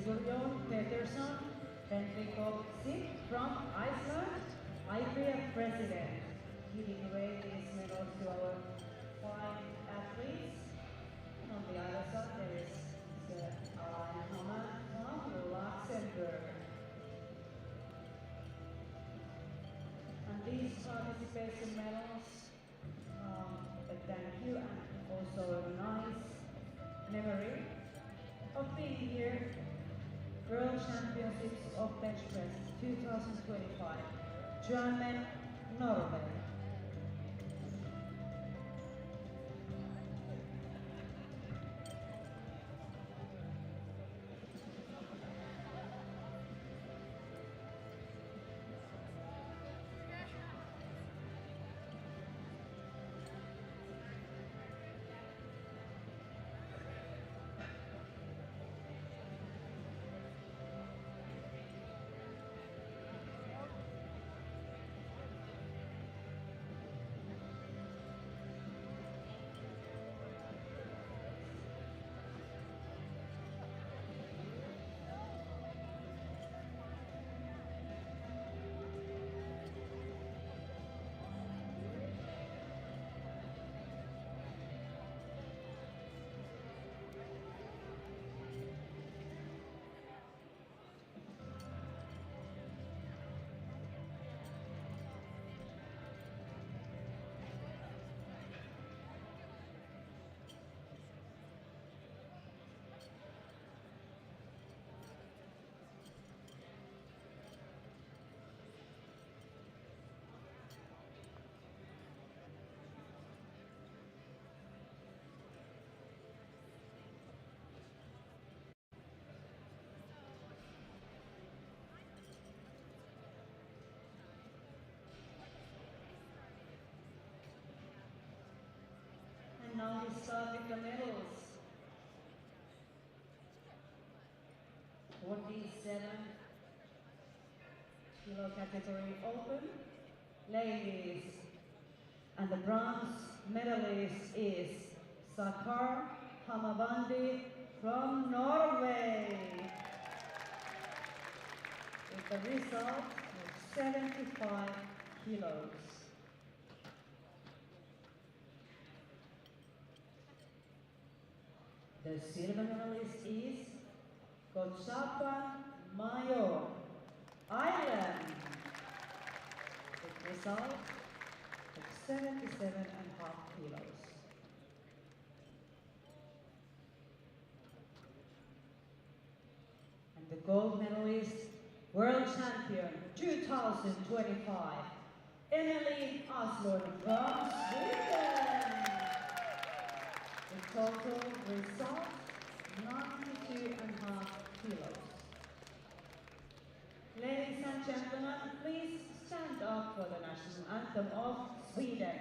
Sigurjón Pettersson, Bentley Sip from Iceland, IPF president, giving away these medals to our fine athletes. And on the other side there is Mr. Alain Hammer from Luxembourg. And these participation medals, a thank you and also a nice memory of being here, World Championships of Bench Press 2025, Drammen, Norway. And now we start with the medals. 47 kilo category open, ladies. And the bronze medalist is Sakar Hamavandi from Norway. With the result of 75 kilos. The silver medalist is Kotsapa Mayo, Ireland. With result of 77.5 kilos. And the gold medalist, world champion 2025, Emily Aslund from Sweden. The total result, 92.5 kilos. Ladies and gentlemen, please stand up for the national anthem of Sweden.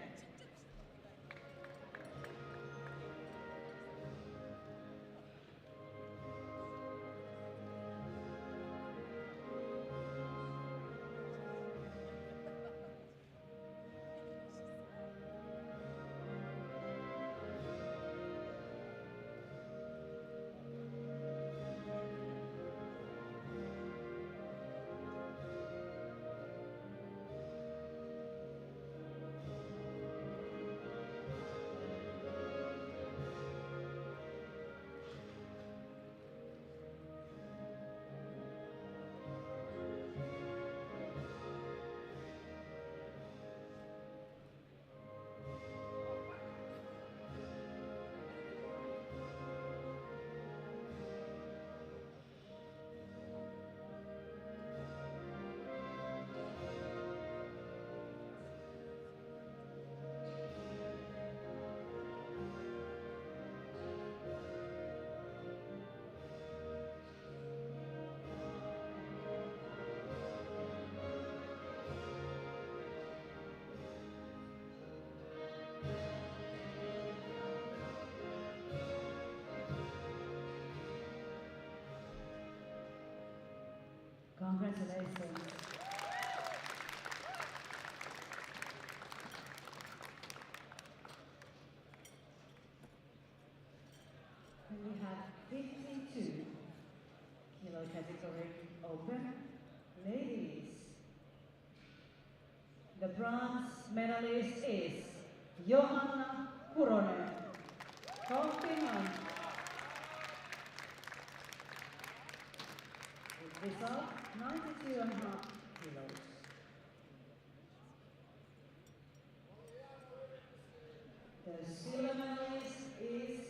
Congratulations. And we have 52 kilo category open, ladies. The bronze medalist is Johanna Kuronen from Finland. With result 92.5 kilos. The silver medalist is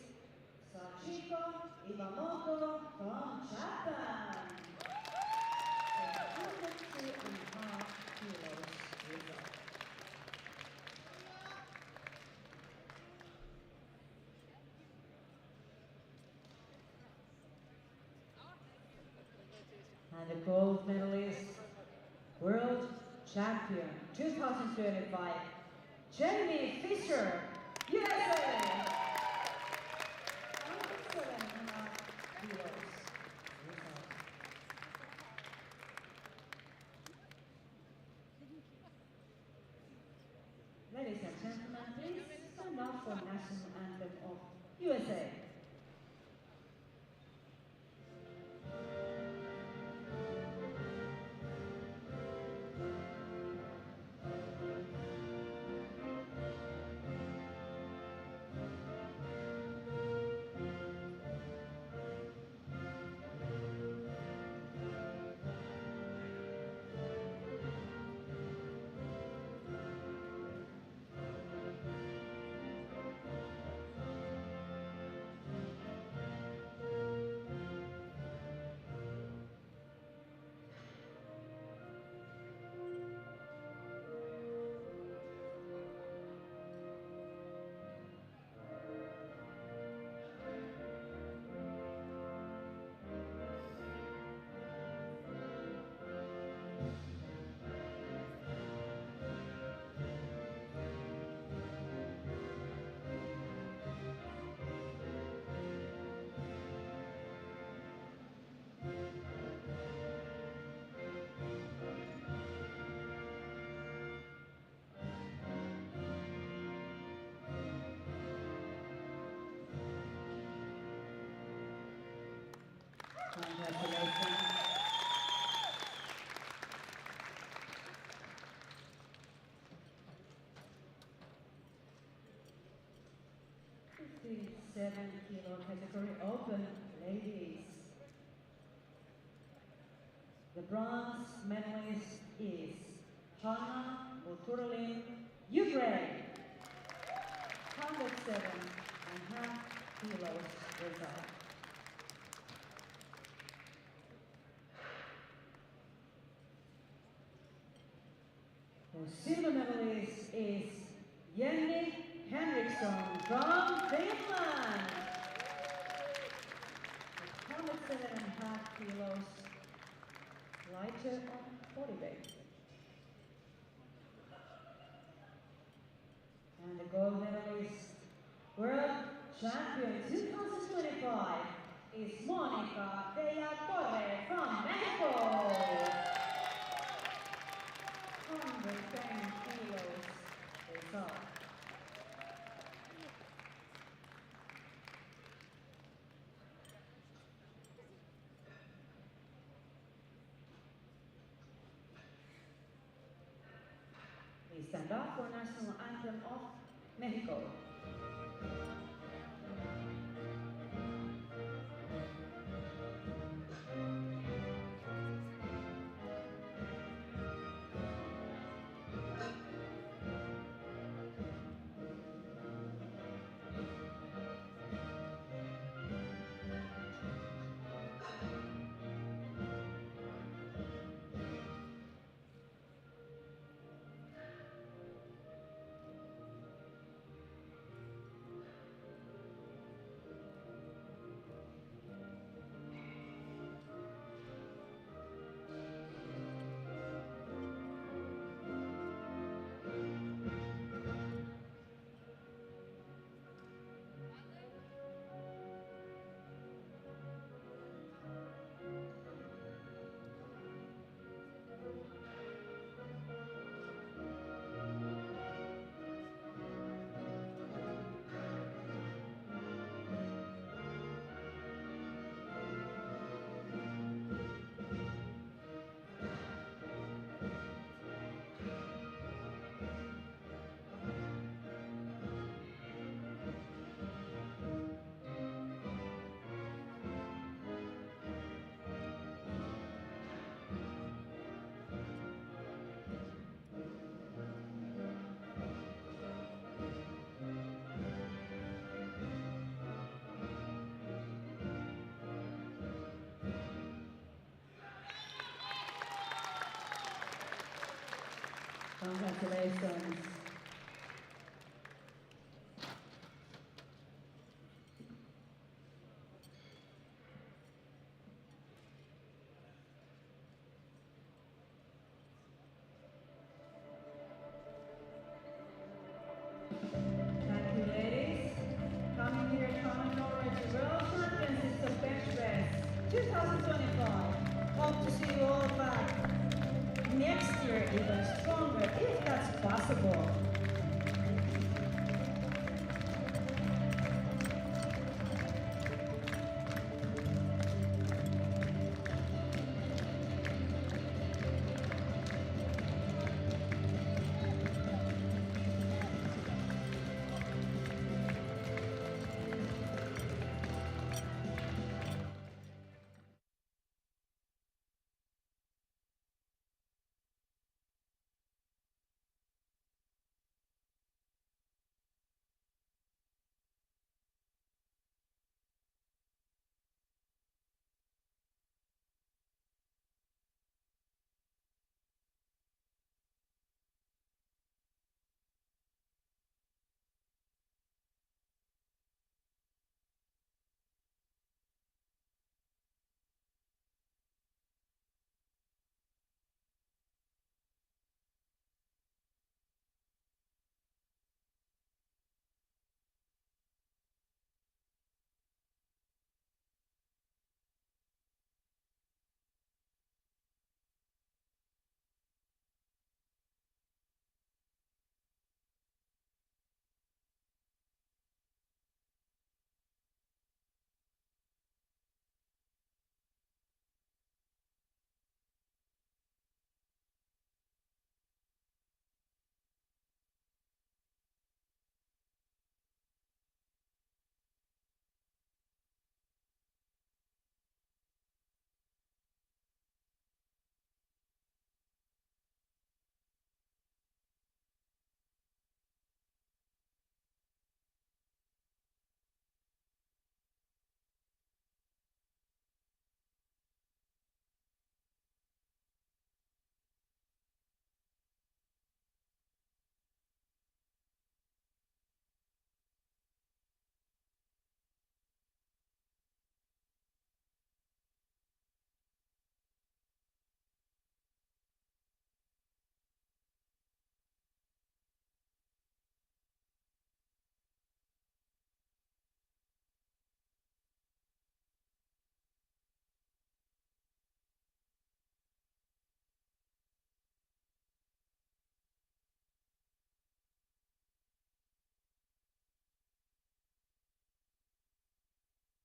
Sachiko Iwamoto from Japan. 102.5 kilos result. And the gold medalist, world champion 2025, Jamie Fisher, USA. 97.5 kilos result. Ladies and gentlemen, please stand up for national anthem of USA. Congratulations. Kilo category open, ladies. The bronze medalist is Hanna Buturlin, Ukraine. 107.5 kilos result. The silver medalist is Jenny Henriksson from Finland. 107.5 kilos lighter on body weight. And the gold medalist, world champion 2025 is Monica de la Torre from Mexico. 110 kilos result. Please stand up for national anthem of Mexico. Congratulations. Thank you, ladies. Coming here, coming Norway to World Championships of Bench Press 2025. Hope to see you all back next year even stronger, if that's possible.